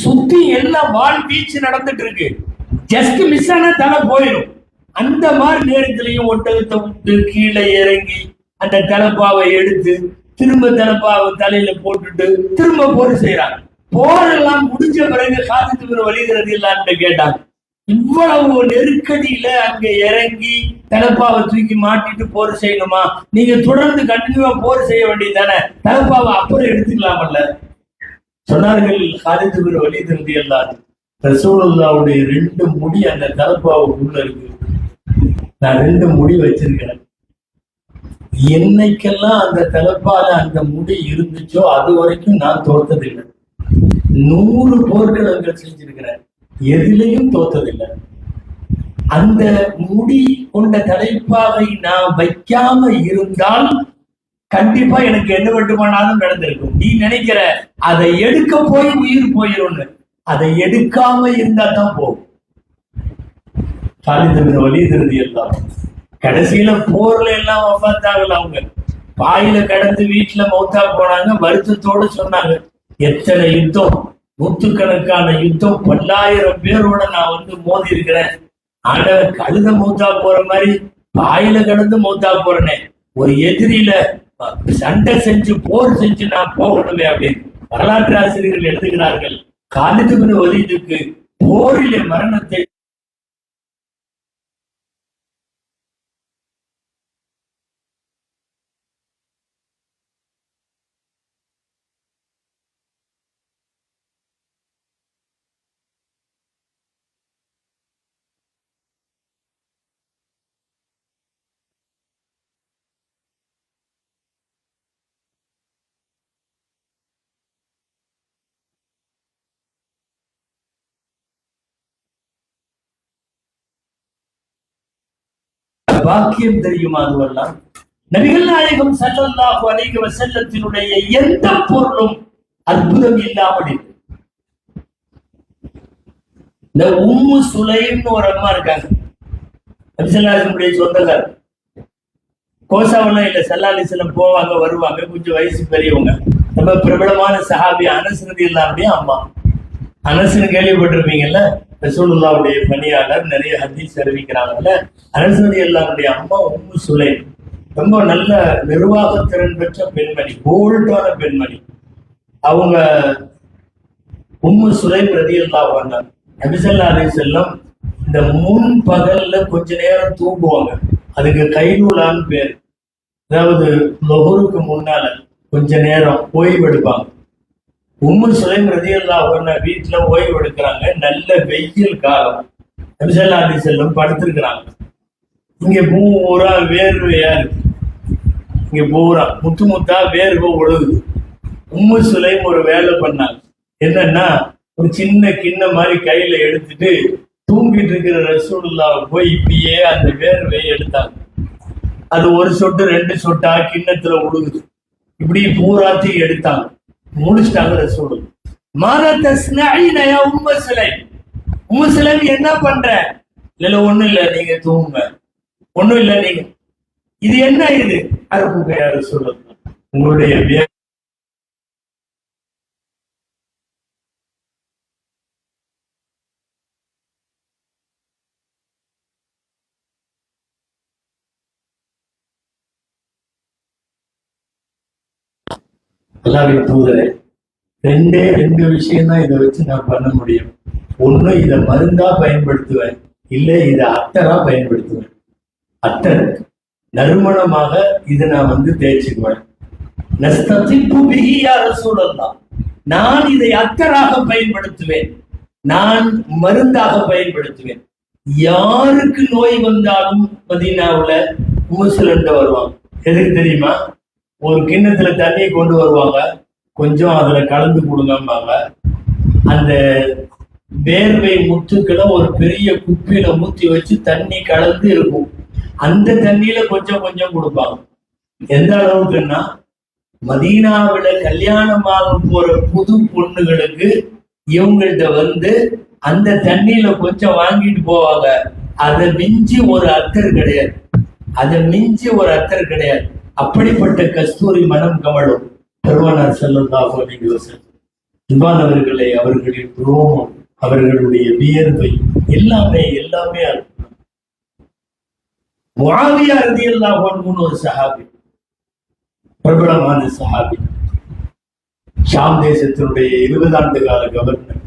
Speaker 1: சுத்தி எல்லாம் வால் வீச்சு நடந்துட்டு இருக்கு. ஜஸ்ட் மிஸ் ஆனா தலை போயிடும். அந்த மாதிரி நேரத்திலையும் ஒட்டகத்தை விட்டு கீழே இறங்கி அந்த தலப்பாவை எடுத்து திரும்ப தலப்பாவை தலையில போட்டுட்டு திரும்ப போர் செய்யறாங்க. போரெல்லாம் முடிஞ்ச பிறகு காலித் இப்னு வலீத் ரலியல்லாஹு அன்ஹு கேட்டாங்க, இவ்வளவு நெருக்கடியில அங்க இறங்கி தலப்பாவை தூக்கி மாட்டிட்டு போர் செய்யணுமா? நீங்க தொடர்ந்து கண்டினியூவா போர் செய்ய வேண்டியது தானே, தலப்பாவை அப்புறம் எடுத்துக்கலாமல்ல? சொன்னார்கள் காலித் இப்னு வலீத் ரலியல்லாஹு அன்ஹு, ரசூலுல்லாஹ்வுடைய 2 முடி அந்த தலப்பாவுக்குள்ள இருக்கு. நான் 2 முடி வச்சிருக்கிறேன். என்னைக்கெல்லாம் அந்த தலப்பால அந்த முடி இருந்துச்சோ அது வரைக்கும் நான் தோத்ததில்லை. 100 போர்க்களங்கள் செஞ்சிருக்கிறேன், எதிலையும் தோத்ததில்லை. அந்த முடி கொண்ட தலைப்பாவை நான் வைக்காம இருந்தால் கண்டிப்பா எனக்கு என்ன வேண்டுமானாலும் நடந்திருக்கும். நீ நினைக்கிற அதை எடுக்க போய் உயிர் போயிரும், அதை எடுக்காம இருந்தா தான் போகும். காலித் இப்னு வலீத் ரலியல்லாஹு அன்ஹு கடைசியில போர்ல எல்லாம் வஃபாத்தாகல. அவங்க பாயில கடந்து வீட்டுல மௌத்தா போனாங்க. வருத்தத்தோடு சொன்னாங்க, எத்தனை யுத்தம், நூற்றுக்கணக்கான யுத்தம், 10,000 பேரோட நான் மோதி இருக்கிறேன். ஆனா கழுத மௌத்தா போற மாதிரி பாயில கடந்து மௌத்தா போறேனே, ஒரு எதிரியில சண்டை செஞ்சு போர் செஞ்சு நான் போகணுமே அப்படின்னு வரலாற்று ஆசிரியர்கள் எழுதுகிறார்கள். காலித் இப்னு வலீதுக்கு போரிலே மரணத்தை பாக்கியம் தெரியுமா? அதுவெல்லாம் நபிகள் நாயகம் ஸல்லல்லாஹு அலைஹி வஸல்லத்தினுடைய எந்த பொருளும் அற்புதம் இல்லாமல் இல்லை. இந்த உம்மு சுலைம்னு ஒரு அம்மா இருக்காங்க, நபி ஸல்லல்லாஹு அலைஹி வஸல்லம் சொந்தக்காரர். கோசாவெல்லாம் இல்ல, ஸல்லல்லாஹு அலைஹி வஸல்லம் போவாங்க வருவாங்க, கொஞ்சம் வயசு பெரியவங்க. ரொம்ப பிரபலமான சஹாபி அனஸ் ரலியல்லாஹு அன்ஹு அம்மா. அனஸ்னு கேள்விப்பட்டிருப்பீங்கல்ல, ரசூலுல்லாஹ்வுடைய பணியாளர், நிறைய ஹதீஸ் அறிவிக்கிறாங்கல்ல. அனஸ் ரலியல்லாஹு அன்ஹுடைய அம்மா உம்மு சுலைம் ரொம்ப நல்ல நிர்வாக திறன் பெற்ற பெண்மணி, போல்டான பெண்மணி. அவங்க உம்மு சுலைம் ரலியல்லாஹு அன்ஹா நபி ஸல்லல்லாஹு அலைஹி வஸல்லம் இந்த முன் பகல்ல கொஞ்ச நேரம் தூங்குவாங்க. அதுக்கு கைலூலான்னு பேர். அதாவது லொஹருக்கு முன்னால கொஞ்ச நேரம் ஓய்வு எடுப்பாங்க. உம்மு சுலைம் ரலியல்லாஹு அன்ஹா வீட்டுல ஓய்வு எடுக்கிறாங்க. நல்ல வெயில் காலம். நபி ஸல்லல்லாஹு அலைஹி வஸல்லம் படுத்திருக்கிறாங்க. இங்க பூரா வேர்வையா இருக்கு, இங்க பூரா முத்து முத்தா வேர்வை ஒழுகுது. உம்மு சுலைம் ஒரு வேலை பண்ணாங்க. என்னன்னா, ஒரு சின்ன கிண்ண மாதிரி கையில எடுத்துட்டு தூங்கிட்டு இருக்கிற ரசூலுல்லாஹ் போய் இப்படியே அந்த வேர்வையை எடுத்தாங்க. அது ஒரு சொட்டு 2 சொட்டா கிண்ணத்துல உழுகுது. இப்படி பூராத்தையும் எடுத்தாங்க, முடிச்சிட்டாங்க. ரசூலுல்லாஹ் மாதா தஸ்னஈன யா உம்மு சுலைம், முஸ்லிம் என்ன பண்ற? இல்ல ஒண்ணும் இல்ல, நீங்க தூங்குங்க. ஒண்ணும் இல்ல நீங்க, இது என்ன இது? அறுப்புங்க யாரு சொல்லுங்க. உங்களுடைய அல்லாஹ்வின் தூதரே, ரெண்டு விஷயம் தான் இதை வச்சு நான் பண்ண முடியும். ஒண்ணு இதை மருந்தா பயன்படுத்துவேன், இல்ல இதை அத்தரா பயன்படுத்துவேன். அத்தர் நறுமணமாக இதை நான் தேய்ச்சிக்குவேன். நான் இதை அத்தராக பயன்படுத்துவேன், நான் மருந்தாக பயன்படுத்துவேன். யாருக்கு நோய் வந்தாலும் மதீனாவுல முஸ்லிம்ட வருவாங்க. எதுக்கு தெரியுமா? ஒரு கிண்ணத்துல தண்ணியை கொண்டு வருவாங்க, கொஞ்சம் அதுல கலந்து கொடுங்கம்பாங்க. அந்த வேர்வை முத்துக்களை ஒரு பெரிய குப்பியில ஊத்தி வச்சு தண்ணி கலந்து இருக்கும், அந்த தண்ணியில கொஞ்சம் கொஞ்சம் கொடுப்பாங்க. எந்த அளவுக்குன்னா, மதீனாவில கல்யாணமாக போற புது பொண்ணுகளுக்கு இவங்கள்ட்ட அந்த தண்ணியில கொஞ்சம் வாங்கிட்டு போவாங்க. அதை மிஞ்சி ஒரு அத்தர் கிடையாது, அதை மிஞ்சி ஒரு அத்தர் கிடையாது. அப்படிப்பட்ட கஸ்தூரி மனம் கமழும் பெருமானார் ஸல்லல்லாஹு அலைஹி வஸல்லம். இவ்வாறவர்களை அவர்களின் ரோமம், அவர்களுடைய வியர்வை எல்லாமே முஆவியா ரலியல்லாஹு அன்ஹு ஒரு சஹாபி, பிரபலமான சஹாபி, ஷாம் தேசத்தினுடைய 20 ஆண்டு கால கவர்னர்.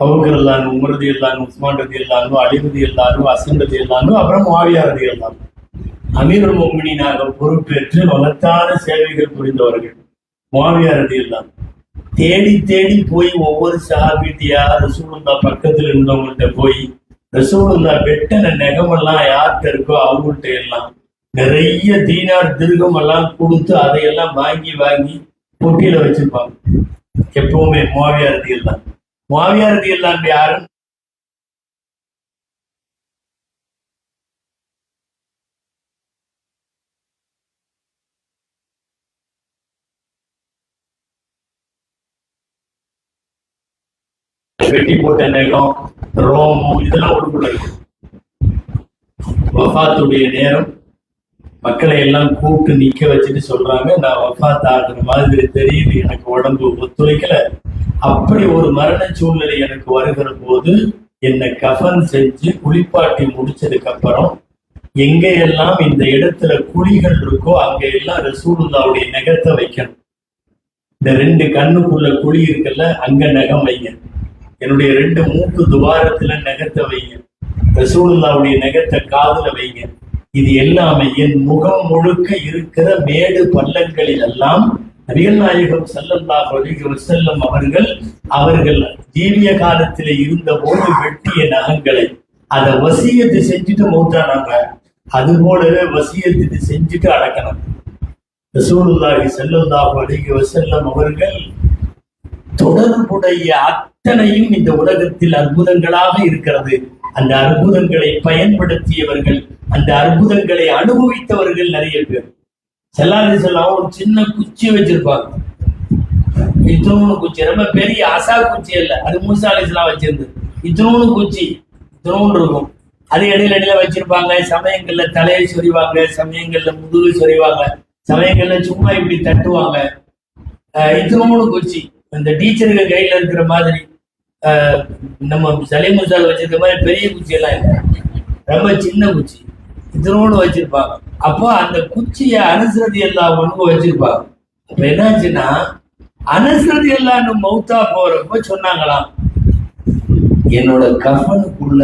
Speaker 1: அபூபக்கர் ரலியல்லாஹு அன்ஹு, உமர் ரலியல்லாஹு அன்ஹு, உஸ்மான் ரலியல்லாஹு அன்ஹு, அலி ரலியல்லாஹு அன்ஹு, ஹஸன் ரலியல்லாஹு அன்ஹு, அப்புறம் முஆவியா ரலியல்லாஹு அன்ஹு அமீருல் முஃமினீனாக பொறுப்பேற்று மகத்தான சேவைகள் புரிந்தவர்கள். முஆவியா ரலியல்லாஹு அன்ஹு தேடி தேடி போய் ஒவ்வொரு சஹாபிட்டியா ரசூலுல்லாஹ் பக்கத்துல இருந்தவங்கள்ட்ட போய், ரசூலுல்லாஹ் வெட்டன நெகமெல்லாம் யார்கிட்ட இருக்கோ அவங்கள்ட்ட எல்லாம் நிறைய தீனார் திருகம் எல்லாம் கொடுத்து அதையெல்லாம் வாங்கி பொட்டியில வச்சிருப்பாங்க எப்பவுமே. முஆவியா ரலியல்லாஹு அன்ஹு யாரும் வெட்டி போட்ட நெகம், ரோமம் இதெல்லாம் ஒடுக்கூடாது. வஃபாத்துடைய நேரம் மக்களை எல்லாம் கூப்பிட்டு நிக்க வச்சுட்டு சொல்றாங்க, நான் வஃபாத் ஆகுற மாதிரி தெரியுது, எனக்கு உடம்பு ஒத்துழைக்கல. அப்படி ஒரு மரண சூழ்நிலை எனக்கு வருகிற போது என்னை கஃன் செஞ்சு குளிப்பாட்டி முடிச்சதுக்கு அப்புறம் எங்கெல்லாம் இந்த இடத்துல குழிகள் இருக்கோ அங்க எல்லாம் ரசூலுல்லாஹ்வுடைய நெகத்தை வைக்கணும். இந்த 2 கண்ணுக்குள்ள குழி இருக்குல்ல, அங்க நகம் வைங்க. என்னுடைய 2 மூக்கு துவாரத்துல நெகத்தை வைங்க. ரசூலுல்லாஹ்வுடைய நெகத்தை காதுல வைங்க. இது எல்லாமே என் முகம் முழுக்க இருக்கிற மேடு பள்ளங்களில் எல்லாம் நபிகள் நாயகம் ஸல்லல்லாஹு அலைஹி வஸல்லம் அவர்கள் ஜீவிய காலத்திலே இருந்த போது வெட்டிய நகங்களை அதை வசியத்து செஞ்சுட்டு மௌத்தானாங்க. அது போலவே வசியத்து செஞ்சுட்டு அடக்கணும். ரசூலுல்லாஹி ஸல்லல்லாஹு அலைஹி வஸல்லம் அவர்கள் தொடர்புடைய அத்தனையும் இந்த உலகத்தில் அற்புதங்களாக இருக்கிறது. அந்த அற்புதங்களை பயன்படுத்தியவர்கள், அந்த அற்புதங்களை அனுபவித்தவர்கள் நிறைய பேர். செல்லாதி சொல்லாம் ஒரு சின்ன குச்சி வச்சிருப்பாங்க, இத்தனோன்னு குச்சி, ரொம்ப பெரிய அசா குச்சி இல்ல, அது மூசா அலைஹிஸ்ஸலாம் வச்சிருந்தது. இத்தனோன்னு குச்சி, இத்தனோன்னு இருக்கும். அது இடையில வச்சிருப்பாங்க. சமயங்கள்ல தலையை சொறிவாங்க, சமயங்கள்ல முதுகு சொறிவாங்க, சமயங்கள்ல சும்மா இப்படி தட்டுவாங்க. இத்தனோன்னு குச்சி, இந்த டீச்சருக்கு கையில இருக்கிற மாதிரி நம்ம சலீமுசால் வச்சிருக்க மாதிரி பெரிய குச்சி எல்லாம் இல்லை, ரொம்ப சின்ன குச்சி இத்தனோடு வச்சிருப்பாங்க. அப்போ அந்த குச்சியை அனஸ் ரலியல்லாஹு அன்ஹு வச்சிருப்பாங்க. அப்ப என்னாச்சுன்னா, அனஸ் ரலியல்லாஹு அன்ஹு மௌத்தா போறப்ப சொன்னாங்களாம், என்னோட கஃனுக்குள்ள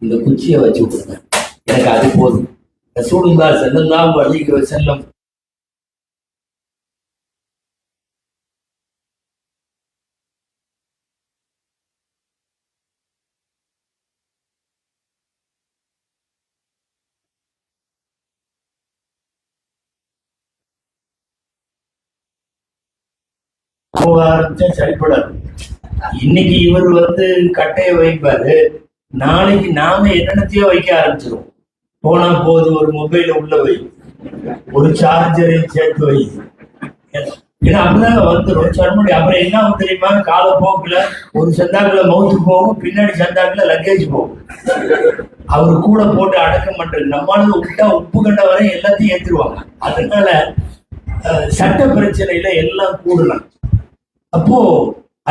Speaker 1: இந்த குச்சியை வச்சு விடுங்க, எனக்கு அது போதும். ரசூலுல்லாஹி ஸல்லல்லாஹு அலைஹி வஸல்லம் சரிப்படாது. இன்னைக்கு இவர் கட்டையை வைப்பாரு, நாளைக்கு நாம என்னென்னத்தையோ வைக்க ஆரம்பிச்சிடும். போனா போது ஒரு மொபைல உள்ள வை, ஒரு சார்ஜரை சேர்த்து வை, ஏன்னா அப்படிதாங்க வந்துடும் சொன்ன. அப்புறம் என்ன ஆகும் தெரியுமா, காலப்போக்குல ஒரு சந்தாக்குல மவுத்து போகும், பின்னாடி சந்தாக்குல லக்கேஜ் போகும். அவரு கூட போட்டு அடக்கம் பண்றது. நம்மளால விட்டா உப்பு கண்ட வரை எல்லாத்தையும் ஏத்துருவாங்க. அதனால சட்ட பிரச்சனையில எல்லாம் கூடலாம். அப்போ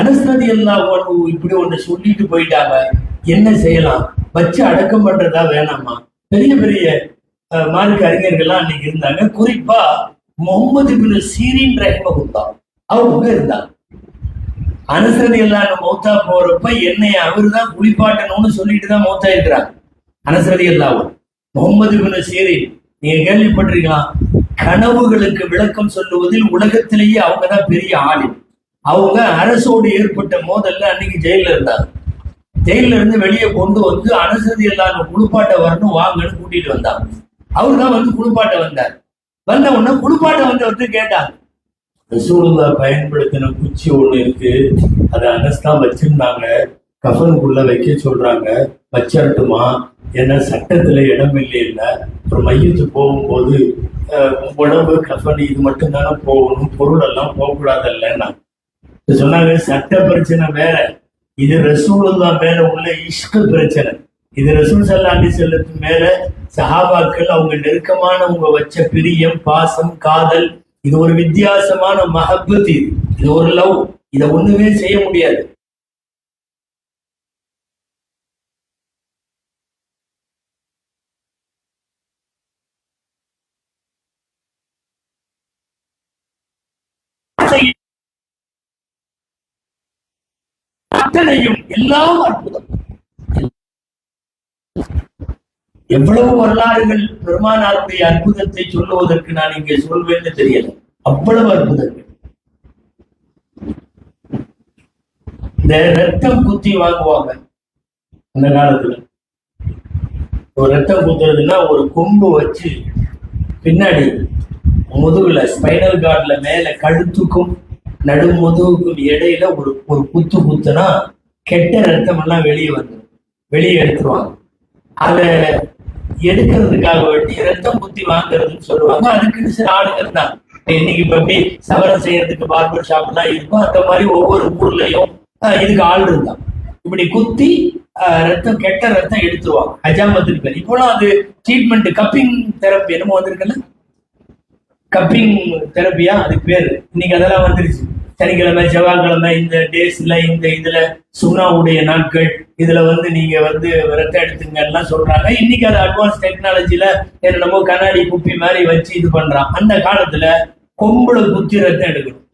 Speaker 1: அனஸ்ரதி எல்லாம் இப்படி ஒண்ணு சொல்லிட்டு போயிட்டாங்க, என்ன செய்யலாம், வச்சு அடக்கம் பண்றதா வேணாமா? பெரிய பெரிய மார்க்க அறிஞர்கள்லாம் அன்னைக்கு இருந்தாங்க. குறிப்பா முகமது பின் சீரின் ரஹ்மஹுல்லா அவங்க இருந்தாங்க. அனஸ்ரதி எல்லாம் மௌத்தா போறப்ப என்னை அவரு தான் குளிப்பாட்டணும்னு சொல்லிட்டு தான் மௌத்தா இருக்கிறாங்க. அனஸ்ரதி எல்லாம் முகமது பின் சீரின், நீங்க கேள்விப்பட்டிருக்கலாம், கனவுகளுக்கு விளக்கம் சொல்லுவதில் உலகத்திலேயே அவங்கதான் பெரிய ஆளு. அவங்க அரசோடு ஏற்பட்ட மோதல்ல அன்னைக்கு ஜெயில இருந்தாங்க. ஜெயில இருந்து வெளியே கொண்டு வந்து அனஸ்ரதி எல்லாம் குளிப்பாட்ட வரணும் வாங்கன்னு கூட்டிட்டு வந்தாங்க. அவரு தான் வந்து குளிப்பாட்ட வந்தார். வந்த உடனே குளிப்பாட்ட வந்தவர்கிட்ட கேட்டாங்க, ரசூலுல்லாஹ் பயன்படுத்தின குச்சி ஒண்ணு இருக்கு, அதை அனஸ் தான் வச்சிருந்தாங்க, கஃனுக்குள்ள வைக்க சொல்றாங்க, வச்சிடட்டுமா? ஏன்னா சட்டத்துல இடம் இல்லைன்னா ஒரு மையத்து போகும்போது உடம்பு கஃன் இது மட்டும் தானே போகணும், பொருள் எல்லாம் போகக்கூடாதுல்லன்னா சொன்னாங்க. சட்ட பிரச்சனை வேற, இது ரசூலுல்லாஹ் மேல உள்ள இஷ்கு பிரச்சனை. இது ரசூல் ஸல்லல்லாஹு அலைஹி வஸல்லம் மேல சஹாபாக்கள் அவங்க நெருக்கமானவங்க வச்ச பிரியம், பாசம், காதல். இது ஒரு வித்தியாசமான மஹப்பத். இது ஒரு லவ். இதை ஒண்ணுமே செய்ய முடியாது. அத்தனையும் எல்லாம் அற்புதம். எவ்வளவு வரலாறுகள் பெருமானாருடைய அற்புதத்தை சொல்லுவதற்கு நான் இங்கே சொல்வேன்னு தெரியல. அவ்வளவு அற்புதங்கள். இந்த ரத்தம் குத்தி வாங்குவாங்க அந்த காலத்துல. ஒரு ரத்தம் குத்துறதுன்னா ஒரு கொம்பு வச்சு பின்னாடி முதுகுல ஸ்பைனல் கார்ட்ல மேல கழுத்துக்கும் நடு முதுகுக்கும் இடையில ஒரு ஒரு குத்து குத்துனா கெட்ட ரத்தம் எல்லாம் வெளியே வந்துடும். வெளியே எடுத்துருவாங்க. அதை எடுக்கிறதுக்காக வேண்டி ரத்தம் குத்தி வாங்குறதுன்னு சொல்லுவாங்க. அதுக்குன்னு சில ஆளுகள் தான். இன்னைக்கு இப்ப எப்படி சவரம் செய்யறதுக்கு பார்பர் ஷாப் எல்லாம் இருக்கும், அந்த மாதிரி ஒவ்வொரு ஊர்லயும் இதுக்கு ஆள் இருந்தான். இப்படி குத்தி ரத்தம், கெட்ட ரத்தம் எடுத்துருவாங்க. ஹஜாமத்துக்கு பேர். இப்போலாம் அது ட்ரீட்மெண்ட், கப்பிங் தெரப்பி என்னமோ வந்திருக்குல்ல, கப்பிங் தெரப்பியா அதுக்கு பேரு. இன்னைக்கு அதெல்லாம் வந்துருச்சு. சனிக்கிழமை, செவ்வாய்க்கிழமை, இந்த டேஸ்ல, இந்த இதுல சுண்ணாவுடைய நாட்கள், இதுல வந்து நீங்க வந்து ரத்தம் எடுத்துங்க எல்லாம் சொல்றாங்க. இன்னைக்கு அது அட்வான்ஸ் டெக்னாலஜில என்னமோ கண்ணாடி குப்பி மாதிரி வச்சு இது பண்றான். அந்த காலத்துல கொம்புல குத்தி ரத்தம் எடுக்கணும்.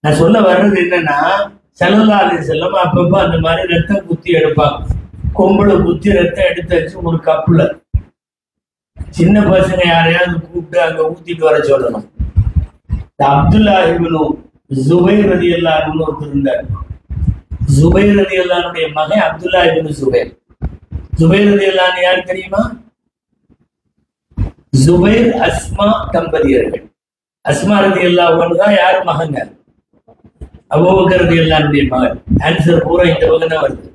Speaker 1: நான் சொல்ல வர்றது என்னன்னா, ஸல்லல்லாஹு அலைஹி வஸல்லம் அப்பப்ப அந்த மாதிரி ரத்தம் குத்தி எடுப்பாங்க. கொம்புல குத்தி ரத்தம் எடுத்து வச்சு ஒரு கப்புல சின்ன பசங்க யாரையாவது கூப்பிட்டு அங்க ஊத்திட்டு வர சொல்லணும். அப்துல்லா இப்னு ஜுபைர் ரலியல்லாஹு அன்ஹு ஒருத்தர் இருந்தார். ஜுபைர் ரலியல்லாஹு அன்ஹுடைய மகன் அப்துல்லா இப்னு ஜுபைர். ஜுபைர் ரலியல்லாஹு அன்ஹு யார் தெரியுமா? ஜுபைர் அஸ்மா தம்பதியர்கள். அஸ்மா ரலியல்லாஹு அன்ஹா யார் மகங்க? அபூபக்கர் ரலியல்லாஹு அன்ஹுடைய மகன். ஆன்சர் பூரா இந்த பக்கம் தான் வருது.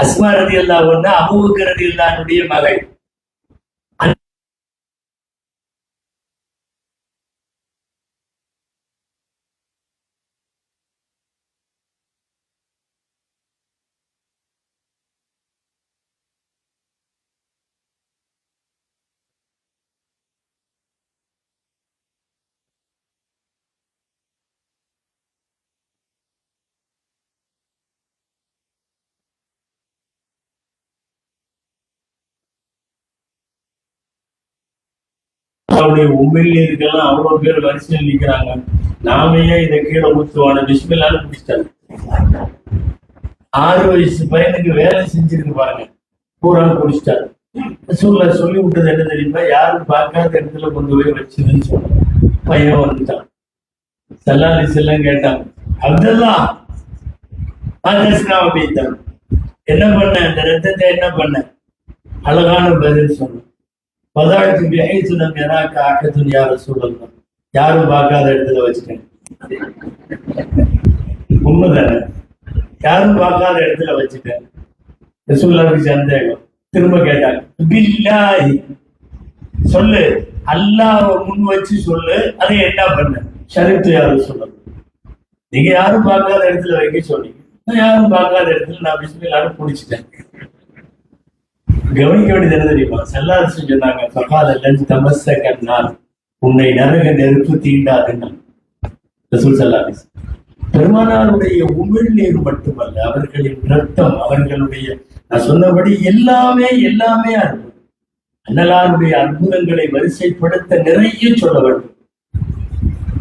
Speaker 1: அஸ்மா ரலியல்லாஹு அன்ஹா அபூபக்கர் ரலியல்லாஹு அன்ஹுடைய மகள். அவருடைய உண்மையிலாம் அவ்வளவு பேர் வரிசையில் நிற்கிறாங்க. நாம ஏன் இதை கீழே ஊற்றுவான பிஸ்மில்லான்னு பிடிச்சிட்டாங்க. 6 வயசு பையனுக்கு வேலை செஞ்சிருக்கு பாருங்க, பூரா குடிச்சிட்டாரு. ரசூலுல்லாஹ் சொல்லி விட்டது என்ன தெரியுமா? யாரும் பார்க்காத இடத்துல கொண்டு போய் வச்சுன்னு சொன்ன பையன் வந்துட்டான். ஸல்லல்லாஹு அலைஹி வஸல்லம் கேட்டாங்க, அப்துல்லா அப்படின்ட்டாங்க, என்ன பண்ண, இந்த ரத்தத்தை என்ன பண்ண? அழகான பதில் சொன்ன. பதாழ்த்து ஐசுலம் எனாக்க ஆக்கத்தும் யாரும் சூழல்தான், யாரும் பார்க்காத இடத்துல வச்சுட்டேன். உண்மைதானே? யாரும் பார்க்காத இடத்துல வச்சுட்டேன். ரசூலுல்லாஹ்வுக்கு சந்தேகம். திரும்ப கேட்டாங்க, பில்லாஹி சொல்லு, அல்லாஹ்வை முன் வச்சு சொல்லு, அதை என்ன பண்ண? ஷரீஃப்ல யாரும் சொல்லணும். நீங்க யாரும் பார்க்காத இடத்துல வைக்க சொன்னீங்க, நான் யாரும் பார்க்காத இடத்துல நான் பிஸ்மில்லாஹ்னு பிடிச்சிட்டேன். கவனிக்க வேண்டியது என்ன தெரியுமா? ஸல்லல்லாஹு சொன்னாங்க, ஃபகால லன் தமஸ்ஸகன்னார், உன்னை நரக நெருப்பு தீண்டாதுன்னு ரசூல் ஸல்லல்லாஹு அலைஹி வஸல்லம். பெருமானாருடைய உமிழ்நீர் மட்டுமல்ல, அவர்களின் ரத்தம், அவர்களுடைய நான் சொன்னபடி எல்லாமே எல்லாமே அற்புதம். அன்னலாருடைய அற்புதங்களை வரிசைப்படுத்த நிறைய சொல்ல வேண்டும்.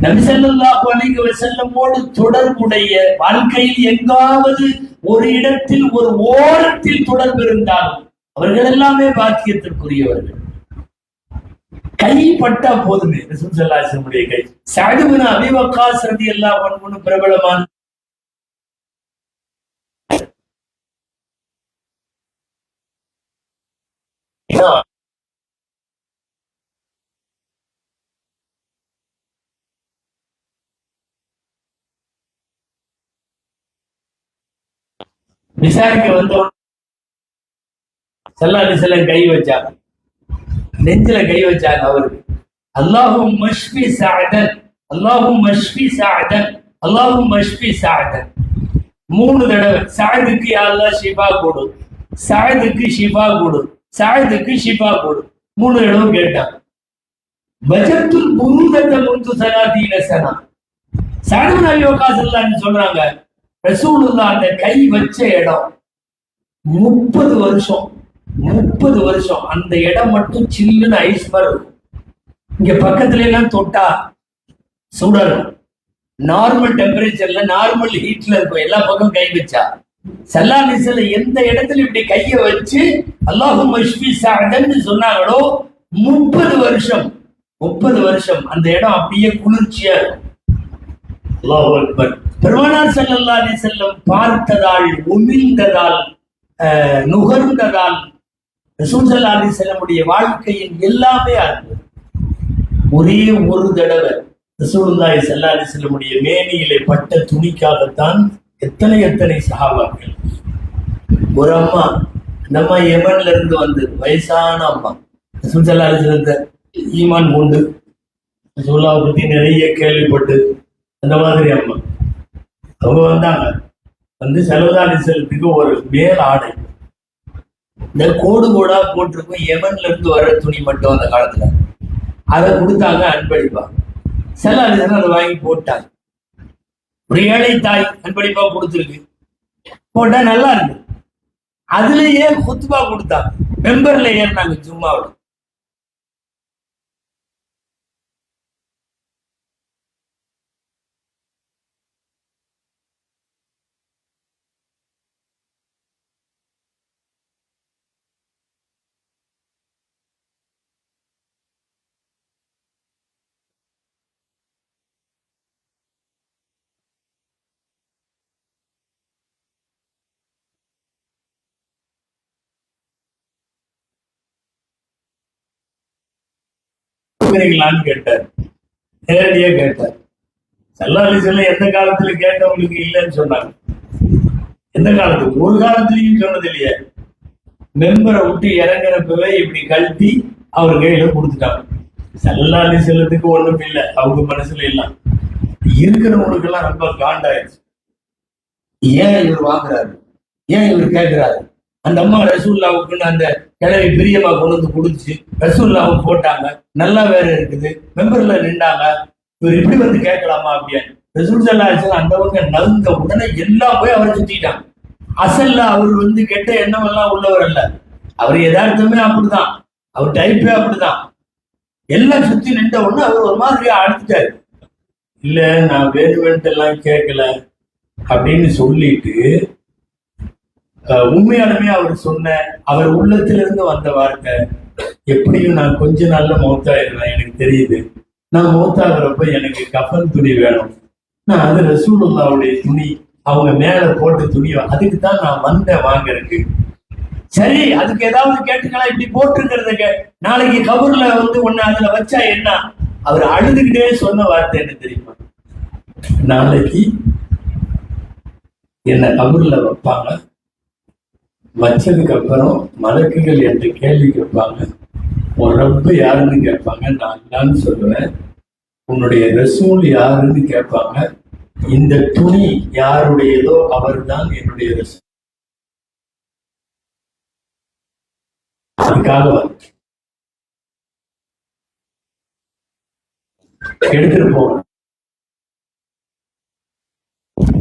Speaker 1: நபி ஸல்லல்லாஹு அலைஹி வஸல்லமோடு தொடர்புடைய வாழ்க்கையில் எங்காவது ஒரு இடத்தில் ஒரு ஓரத்தில் தொடர்பு இருந்தாலும் அவர்கள் எல்லாமே பாக்கியத்திற்குரியவர்கள். கைப்பட்டா போதுமே. ரசூல் ஸல்லல்லாஹு அலைஹி வஸல்லம் கை. சஅத் இப்னு அபீ வக்காஸ் ரலியல்லாஹு அன்ஹு பிரபலமான விசாரிக்க வந்தவன் ஸல்லல்லாஹு அலைஹி வஸல்லம் கை வச்சாங்க, நெஞ்சில கை வச்சாங்க. அவருக்கு அல்லாஹும் மஷ்ஃபி சஅதன், அல்லாஹும் மஷ்ஃபி சஅதன், அல்லாஹும் மஷ்ஃபி சஅதன் 3 தடவை. சஅதுக்கு யா அல்லாஹ் ஷிஃபா கொடு, சஅதுக்கு ஷிஃபா கொடு, சஅதுக்கு ஷிஃபா கொடு 3 தடவை கேட்டாங்க. வஜத்துல் புரூதத முந்து 30 சனா. சஅத் இப்னு அபீ வக்காஸ் ஸல்லல்லாஹு சொல்றாங்க, ரசூலுல்லாஹ் அந்த கை வச்ச இடம் 30 வருஷம் 30 வருஷம் அந்த இடம் மட்டும் சில்லுன்னு ஐஸ் மாதிரி இருக்கும். இங்க பக்கத்துல எல்லாம் தொட்டா சூடா இருக்கும். நார்மல் டெம்பரேச்சர்ல நார்மல் ஹீட்ல இருக்கும். எல்லா பக்கம் கை வச்சா ஸல்லல்லாஹு அலைஹி வஸல்லம் எந்த இடத்துல இப்படி கையை வச்சு அல்லாஹும் மஷ்ஃபி சஅதன்னு சொன்னாங்களோ 30 வருஷம் 30 வருஷம் அந்த இடம் அப்படியே குளிர்ச்சியா இருக்கும். அல்லாஹு அக்பர். பெருமானார் ஸல்லல்லாஹு அலைஹி வஸல்லம் பார்த்ததால், உமிழ்ந்ததால், நுகர்ந்ததால் ரசூல் ஸல்லல்லாஹு அலைஹி வஸல்லமுடைய வாழ்க்கையின் எல்லாமே அற்புதம். ஒரே ஒரு தடவை ரசூலுல்லாஹி ஸல்லல்லாஹு அலைஹி வஸல்லமுடைய மேனியிலே பட்ட துணிக்காகத்தான் எத்தனை எத்தனை சஹாபாக்கள். ஒரு அம்மா, அந்த அம்மா யமன்ல இருந்து வந்தது, வயசான அம்மா. ரசூல் ஸல்லல்லாஹு அலைஹி வஸல்லம் ஈமான் கொண்டு ரசூலுல்லாஹ் பத்தி நிறைய கேள்விப்பட்டு அந்த மாதிரி அம்மா அவங்க வந்தாங்க. வந்து ஸல்லல்லாஹு அலைஹி வஸல்லத்துக்கு ஒரு மேல் ஆடை, இந்த கோடு கோடா போட்டிருக்கும், யமன்ல இருந்து வர துணி மட்டும் அந்த காலத்துல, அதை கொடுத்தாங்க அன்பளிப்பா. ஸல்லல்லாஹு அலைஹி வஸல்லம் அதை வாங்கி போட்டாங்க. ஒரு ஏழை தாய் அன்பளிப்பா கொடுத்துருக்கு, போட்டா நல்லா இருக்கு. அதுலயே குத்பா கொடுத்தாங்க, மெம்பர்ல ஏறினாங்க ஜும்மாவில். கேட்டார், நேரடியா கேட்டார். ஸல்லல்லாஹு அலைஹி வஸல்லம் எந்த காலத்துல கேட்டவங்களுக்கு இல்லைன்னு சொன்னாங்க. எந்த காலத்துக்கு? ஒரு காலத்திலையும் சொன்னது இல்லையே. மெம்பரை விட்டு இறங்குறப்பவே இப்படி கழட்டி அவர் கையில கொடுத்துட்டாங்க. ஸல்லல்லாஹு அலைஹி வஸல்லத்துக்கு ஒண்ணும் இல்லை, அவங்க மனசுல எல்லாம் இருக்கிறவங்களுக்கு எல்லாம் ரொம்ப காண்டாயிடுச்சு. ஏன் இவர் வாங்குறாரு, ஏன் இவர் கேட்கிறாரு? அந்த அம்மா ரசூலுல்லாஹ்வுக்குன்னு அந்த கிழவி பிரியமா கொண்டு வந்து கொடுத்து ரசூலுல்லாஹ்வும் போட்டாங்க, நல்லா வேற இருக்குது, மெம்பர்ல நின்றாங்க. இவர் இப்படி வந்து கேட்கலாமா அப்படின்னு ரசூல் ஸல்லல்லாஹு அலைஹி வஸல்லம் அந்தவங்க நழுந்த உடனே எல்லாம் போய் அவரை சுத்திட்டாங்க. அசல்ல அவர் வந்து கெட்ட எண்ணம் எல்லாம் உள்ளவர் அல்ல, அவர் யதார்த்தமே அப்படிதான், அவர் டைப்பே அப்படிதான். எல்லாம் சுத்தி நின்ற உடனே அவர் ஒரு மாதிரியா அழுத்திட்டாரு. இல்ல நான் வேணுமென்ட்டு எல்லாம் கேட்கல அப்படின்னு சொல்லிட்டு, உண்மையாலுமே அவர் சொன்ன அவர் உள்ளத்திலிருந்து வந்த வார்த்தை, எப்படியும் நான் கொஞ்ச நாள்ல மௌத்தாயிடுறேன், எனக்கு தெரியுது. நான் மௌத்தாகிறப்ப எனக்கு கஃன் துணி வேணும், நான் அது ரசூலுல்லாஹ்வுடைய துணி, அவங்க மேல போட்ட துணி, அதுக்கு தான் நான் வந்தேன் வாங்கறதுக்கு. சரி, அதுக்கு ஏதாவது கேட்டுக்கலாம், இப்படி போட்டிருக்கிறதுக்கு நாளைக்கு கபூர்ல வந்து ஒண்ணு அதுல வச்சா என்ன? அவர் அழுதுகிட்டே சொன்ன வார்த்தை என்ன தெரியுமா? நாளைக்கு என்ன கபூர்ல வைப்பாங்க, வச்சதுக்கு அப்புறம் மலக்குகள் என்று கேள்வி கேட்பாங்க, உன் ரப்பு யாருன்னு கேட்பாங்க, நான் அல்லான்னு சொல்லுவேன். உன்னுடைய ரசூல் யாருன்னு கேட்பாங்க. இந்த துணி யாருடையதோ அவர்தான் என்னுடைய ரசூல். அதுக்காக எடுத்துட்டு போவாங்க.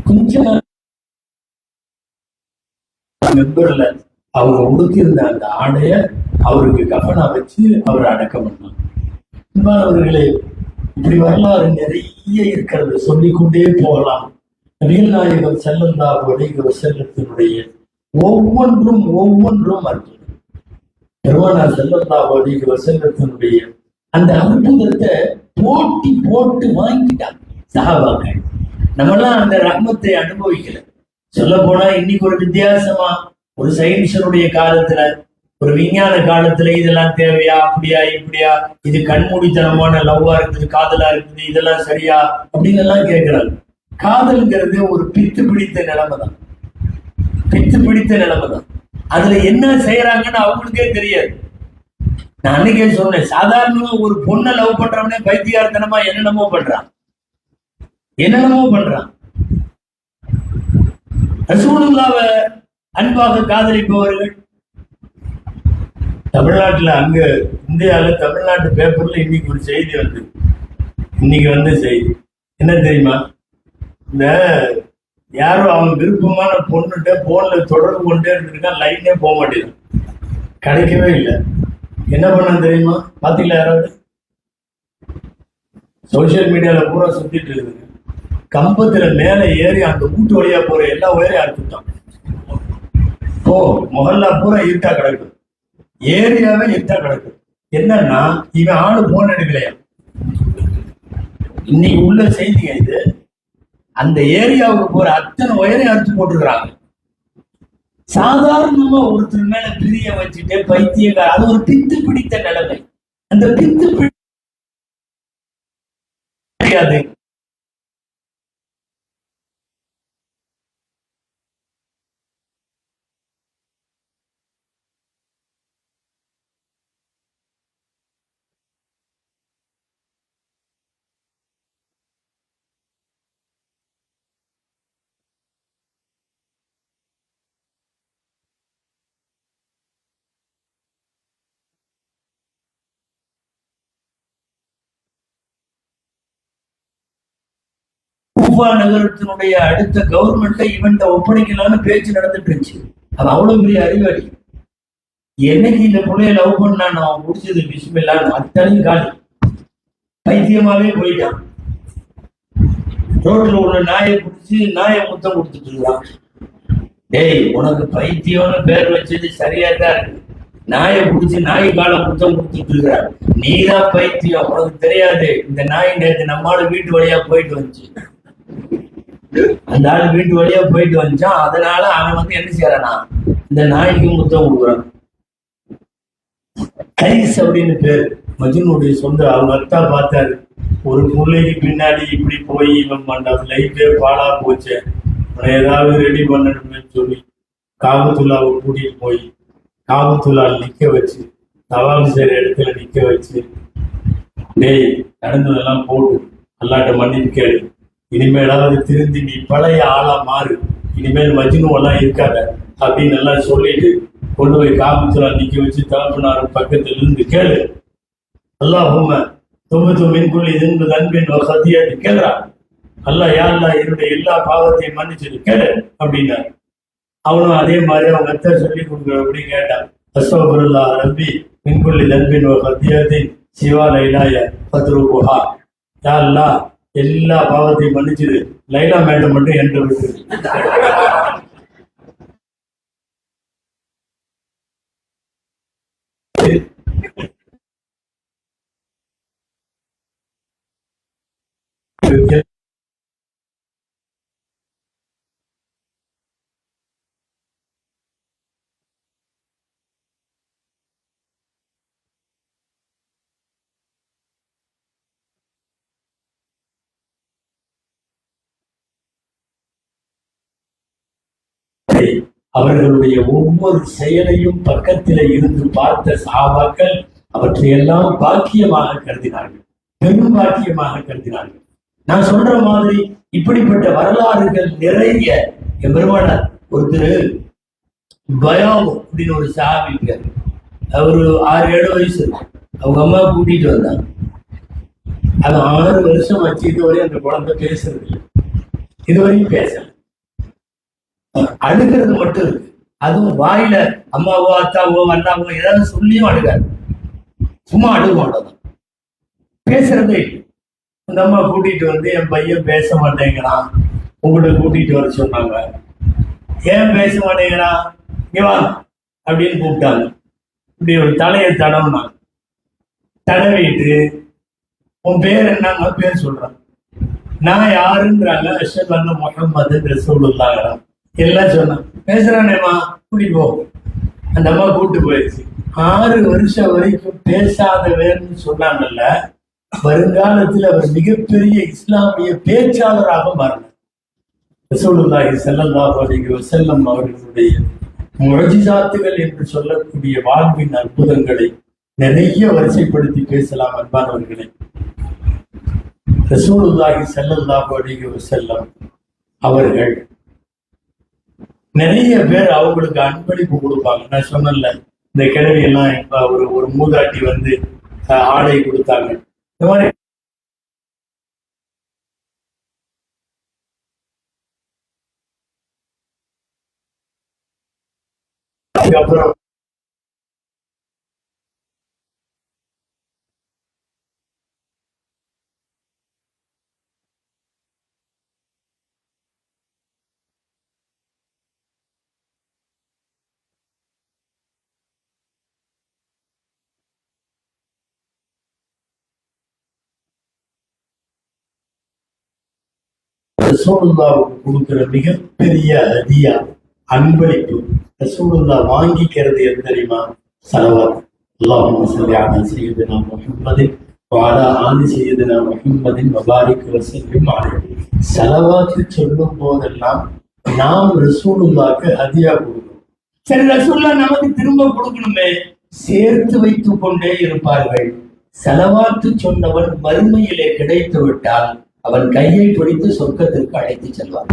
Speaker 1: கொஞ்சம் மெம்பர்ல அவங்க உடுத்திருந்த அந்த ஆடைய அவருக்கு கஃபனா வச்சு அவர் அடக்கம் பண்ணாங்க. அவர்களே, இப்படி வரலாறு நிறைய இருக்கிறது, சொல்லிக்கொண்டே போகலாம். நபிகள் நாயகம் ஸல்லல்லாஹு அலைஹி வஸல்லத்தினுடைய ஒவ்வொன்றும் அற்புதம். பெருமானார் ஸல்லல்லாஹு அலைஹி வஸல்லத்தினுடைய அந்த அற்புதத்தை போட்டி போட்டு வாங்கிட்டாங்க சஹாபாக்கள். நம்மெல்லாம் அந்த ரஹ்மத்தை அனுபவிக்கல. சொல்ல போனா இன்னைக்கு ஒரு வித்தியாசமா ஒரு சயின்ஸனுடைய காலத்துல, ஒரு விஞ்ஞான காலத்துல இதெல்லாம் தேவையா, அப்படியா இப்படியா, இது கண்மூடித்தனமான லவ்வா இருக்குது, காதலா இருக்குது, இதெல்லாம் சரியா அப்படின்னு எல்லாம் கேட்கிறாங்க. காதல்ங்கிறது ஒரு பித்து பிடித்த நிலைமை தான். அதுல என்ன செய்யறாங்கன்னு அவங்களுக்கே தெரியாது. நான் அன்னைக்கே சொன்னேன், சாதாரணமா ஒரு பொண்ணை லவ் பண்றவனே பைத்தியார்த்தனமா என்னென்னமோ பண்றான். ரசூலுல்லாஹ்வை அன்பாக காதலிப்பவர்கள் தமிழ்நாட்டுல, அங்க இந்தியாவில தமிழ்நாட்டு பேப்பர்ல இன்னைக்கு ஒரு செய்தி வந்த செய்தி என்ன தெரியுமா? இந்த யாரோ அவங்க விருப்பமான பொண்ணுகிட்ட போன்ல தொடர்பு கொண்டே இருந்திருக்கான், லைனே போக மாட்டேங்குது, கிடைக்கவே இல்லை. என்ன பண்ண தெரியுமா? பாத்தீங்களா? யாராவது சோசியல் மீடியால பூரா சுத்திட்டு இருக்குது. கம்பத்துல மேல ஏறி அந்த வீட்டு வழியா போற எல்லா ஒயரையும் அறுத்துட்டான். மொஹல்லா பூரா இருட்டா கிடக்கு, ஏரியாவே இருட்டா கிடக்கு. என்னன்னா, இவன் ஆளு போன் எடுக்கலையா? இன்னைக்கு உள்ள செய்திங்க இது. அந்த ஏரியாவுக்கு போற அத்தனை ஒயரையும் அறுத்து போட்டுருக்காங்க. சாதாரணமா ஒருத்தர் மேல பிரிய வச்சுட்டு பைத்தியக்கார, அது ஒரு பித்து பிடித்த நிலைமை. அந்த பித்து பிடிக்காது. கூஃபா நகரத்தினுடைய அடுத்த கவர்மெண்ட்டை இவன்ட்ட ஒப்படைக்கலான்னு பேச்சு நடந்துட்டு இருந்துச்சு. அது அவ்வளவு பெரிய அறிவாளி. என்னைக்கு இந்த பிள்ளைய லவ் பண்ணா நான் முடிச்சது பிஸ்மில்லான்னு அத்தனையும் காலி, பைத்தியமாவே போயிட்டான். ரோட்ல உள்ள நாயை பிடிச்சி நாயை முத்தம் கொடுத்துட்டு இருக்கான். டேய், உனக்கு பைத்தியம்னு பேர் வச்சது சரியா தான் இருக்கு. நாயை பிடிச்சி நாய் காலை முத்தம் கொடுத்துட்டு இருக்கிற, நீதான் பைத்தியம், உனக்கு தெரியாது. இந்த நாய் நேற்று நம்மால வீட்டு வழியா போயிட்டு வந்துச்சு, அந்த ஆள் வீட்டு வழியா போயிட்டு வந்துச்சான். அதனால அவன் என்ன செய்யறானா, இந்த நாய்க்கு முத்தம் கொடுக்குறான். கைஸ் அப்படின்னு பேரு, மஜ்னுடைய சொந்த. அவங்க அத்தா பார்த்தாரு, ஒரு பிள்ளைக்கு பின்னாடி இப்படி போய் இவன் பண்ணான், லைஃபே பாலா போச்சு, ஏதாவது ரெடி பண்ணணும்னு சொல்லி காபத்துல்லாவை கூட்டிட்டு போய் காபத்துல்லா நிக்க வச்சு, தவாபு செய்யற இடத்துல நிக்க வச்சு, டேய் நடந்ததெல்லாம் போட்டு அல்லாட்ட மன்னிப்பு கேளு, இனிமேலாவது திருந்தி நீ பழைய ஆளா மாறு, இனிமேல் மஜ்னுவெல்லாம் இருக்காத அப்படின்னு எல்லாம் சொல்லிட்டு கொண்டு போய் காபத்துல்லா நிக்க வச்சு தகப்பனார் பக்கத்துல இருந்து கேளு, அல்லாஹும்ம துபது மின் குல்லி ذنب وخطيئة கேளுடா, அல்லாஹ் யா அல்லாஹ் என்னுடைய எல்லா பாவத்தையும் மன்னிச்சிடு கேளு அப்படின்னாரு. அவனும் அதே மாதிரி அவங்க அத்தை சொல்லி கொடுக்குற அப்படி கேட்டான். அஸ்தக்ஃபிருல்லாஹ் ரப்பி மின் குல்லி ذنب وخطيئة சிவா லைலாய ஃபத்ருகுஹா, யா அல்லாஹ் எல்லா பாவத்தையும் மன்னிச்சிடு, லைலா மேடம் மட்டும் என்று விட்டு. அவர்களுடைய ஒவ்வொரு செயலையும் பக்கத்தில இருந்து பார்த்த சஹாபாக்கள் அவற்றையெல்லாம் பாக்கியமாக கருதினார்கள். பெரும் பாக்கியமாக கருதினார்கள். நான் சொல்ற மாதிரி இப்படிப்பட்ட வரலாறுகள் நிறைய பெருமானார் ஒருத்தர் பயாவு அப்படின்னு ஒரு சாமிங்க, அவரு 6-7 வயசு, அவங்க அம்மா கூட்டிட்டு வந்தாங்க. அது 6 வருஷம் வச்சு இதுவரை அந்த குழந்தை பேசுறது இல்லை, இதுவரையும் பேசல, அழுகிறது மட்டும் இருக்கு. அதுவும் வாயில அம்மாவோ அத்தாவோ அண்ணாவோ ஏதாவது சொல்லியும் அழுகாது, சும்மா அழுகும், அவ்வளவுதான், பேசுறதே இல்லை. அந்த அம்மா கூட்டிட்டு வந்து என் பையன் பேச மாட்டேங்கிறான், உங்கள்கிட்ட கூட்டிட்டு வர சொன்னாங்க. ஏன் பேச மாட்டேங்கிறான், இங்க வா அப்படின்னு கூப்பிட்டாங்க. இப்படி ஒரு தலையை தடவுனாங்க. தடவிட்டு உன் பேர் என்ன, பேர் சொல்றான். நான் யாருங்கிறாங்க. அஷ்ஹது அன்ன முஹம்மது ரசூலுல்லாஹ் எல்லாம் சொன்னான். பேசுறானேம்மா கூட்டிட்டு போ. அந்த அம்மா கூப்பிட்டு போயிடுச்சு. 6 வருஷம் வரைக்கும் பேசாதவர்னு சொன்னாங்கல்ல, வருங்காலத்தில் அவர் மிகப்பெரிய இஸ்லாமிய பேச்சாளராக மாறினார். ரசூலுல்லாஹி ஸல்லல்லாஹு அலைஹி வஸல்லம் அவர்களுடைய முஅஜிசாத்துகள் என்று சொல்லக்கூடிய வாழ்வின் அற்புதங்களை நிறைய வரிசைப்படுத்தி பேசலாம் அன்பானவர்களே. ரசூலுல்லாஹி ஸல்லல்லாஹு அலைஹி வஸல்லம் அவர்கள் நிறைய பேர் அவங்களுக்கு அன்பளிப்பு கொடுப்பாங்க. நான் சொன்னேன்ல, இந்த கிழவி எல்லாம் இப்ப ஒரு மூதாட்டி வந்து ஆடை கொடுத்தாங்க. இந்த மாதிரி அப்புறம் ரசூலுல்லாவுக்கு கொடுக்கிற மிகப்பெரிய ஹதியா, அன்பளிப்பு, ரசூலுல்லா வாங்கிக்கிறது எது தெரியுமா? ஸலவாத். அல்லாஹும்ம ஸல்லி அலா சய்யிதினா முஹம்மதின் வ அலா ஆலி சய்யிதினா முஹம்மதின் வ பாரிக் வ ஸல்லிம் அலைஹி. ஸலவாத் சொல்லும் போதெல்லாம் நாம் ரசூலுல்லாக்கு ஹதியா கொடுக்கணும். சரி, ரசூலுல்லா நமக்கு திரும்ப கொடுக்கணுமே, சேர்த்து வைத்துக் கொண்டே இருப்பார்கள். ஸலவாத் சொன்னவன் மறுமையிலே கிடைத்து விட்டால் அவன் கையை பிடித்து சொர்க்கத்திற்கு அழைத்து செல்வான்.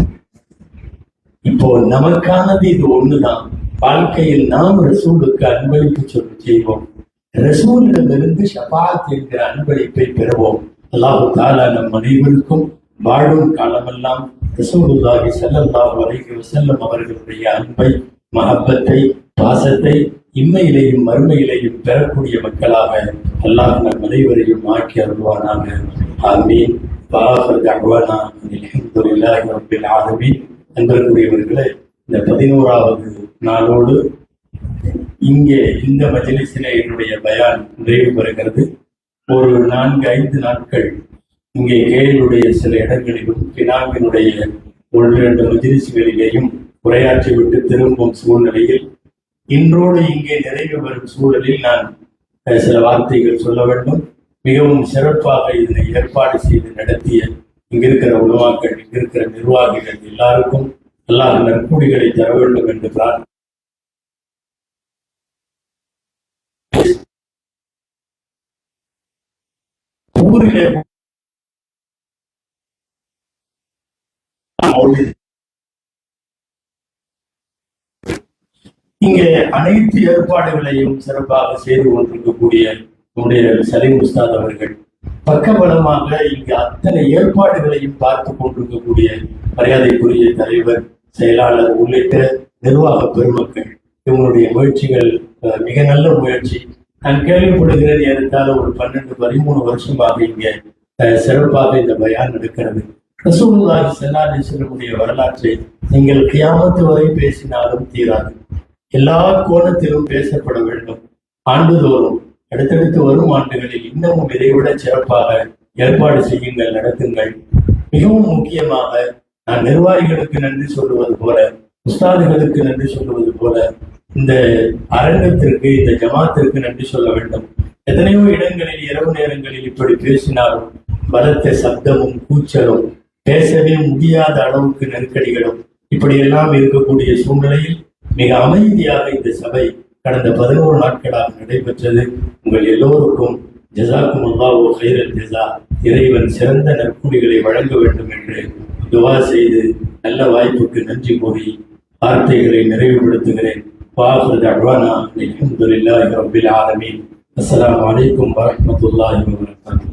Speaker 1: இப்போ நமக்கானது இது ஒண்ணுதான். வாழ்க்கையில் நாம் ரசூலுக்கு அன்பளிப்பு செய்வோம், ரசூலிடமிருந்து ஷஃபாத் என்கிற அன்பளிப்பை பெறுவோம். அல்லாஹு தஆலா நம் அனைவருக்கும் வாழும் காலமெல்லாம் ரசூலுல்லாஹி ஸல்லல்லாஹு அலைஹி வஸல்லம் அவர்களுடைய அன்பை, மஹப்பத்தை, பாசத்தை இம்மையிலேயும் மறுமையிலேயும் பெறக்கூடிய மக்களாக அல்லாஹ் நம் அனைவரையும் ஆக்கி அருள்வானாக. ஆமீன். அன்பர்களுடையவர்களே, இந்த 11வது நாளோடு இங்கே இந்த மஜ்லிஸிலே என்னுடைய பயான் நிறைவு பெறுகிறது. ஒரு 4-5 நாட்கள் இங்கே கேளுடைய சில இடங்களிலும் பினாங்கினுடைய 1-2 மஜ்லிஸ்களிலேயும் உரையாற்றிவிட்டு திரும்பும் சூழ்நிலையில் இன்றோடு இங்கே நிறைவு பெறும் சூழலில் நான் சில வார்த்தைகள் சொல்ல வேண்டும். மிகவும் சிறப்பாக இதனை ஏற்பாடு செய்து நடத்திய இங்கிருக்கிற உலமாக்கள், இங்கிருக்கிற நிர்வாகிகள் எல்லாருக்கும் அல்லாஹ் நற்கூலிகளை தர வேண்டும் என்று ஊரிலே இங்கே அனைத்து ஏற்பாடுகளையும் சிறப்பாக செய்து கொண்டிருக்கக்கூடிய நம்முடைய சலீம் உஸ்தாத் அவர்கள் பக்கபலமாக இங்கு அத்தனை ஏற்பாடுகளையும் பார்த்து கொண்டிருக்கக்கூடிய மரியாதைக்குரிய தலைவர், செயலாளர் உள்ளிட்ட நிர்வாக பெருமக்கள், இவங்களுடைய முயற்சிகள் மிக நல்ல முயற்சி. நான் கேள்விப்படுகிறேன், ஏறத்தாழ ஒரு 12-13 வருஷமாக இங்கே சிறப்பாக இந்த பயான் நடக்கிறது. ரசூலுல்லாஹி ஸல்லல்லாஹு அலைஹி வஸல்லம் வரலாற்றை நீங்கள் கியாமத்து வரை பேசினாலும் தீராது. எல்லா கோணத்திலும் பேசப்பட வேண்டும். ஆண்டுதோறும் அடுத்தடுத்து வரும் ஆண்டுகளில் இன்னமும் இதைவிட சிறப்பாக ஏற்பாடு செய்யுங்கள், நடத்துங்கள். மிகவும் முக்கியமாக நான் நிர்வாகிகளுக்கு நன்றி சொல்லுவது போல, உஸ்தாதுகளுக்கு நன்றி சொல்லுவது போல, இந்த அரங்கத்திற்கு, இந்த ஜமாத்திற்கு நன்றி சொல்ல வேண்டும். எத்தனையோ இடங்களில் இரவு நேரங்களில் இப்படி பேசினாலும் பலத்த சப்தமும் கூச்சலும், பேசவே முடியாத அளவுக்கு நெருக்கடிகளும் இப்படியெல்லாம் இருக்கக்கூடிய சூழ்நிலையில் மிக அமைதியாக இந்த சபை கடந்த 11 நாட்களாக நடைபெற்றது. உங்கள் எல்லோருக்கும் ஜஸாக்குமுல்லாஹு கைரல் ஜஸா. இறைவன் சிறந்த நற்கூலிகளை வழங்க வேண்டும் என்று துவா செய்து நல்ல வாய்ப்புக்கு நன்றி கூறி வார்த்தைகளை நிறைவுபடுத்துகிறேன். வாஹிரு தஅவானா அல்ஹம்துலில்லாஹி ரப்பில் ஆலமீன். அஸ்ஸலாமு அலைக்கும் வரஹ்மத்துல்லாஹி வபரகாத்துஹு.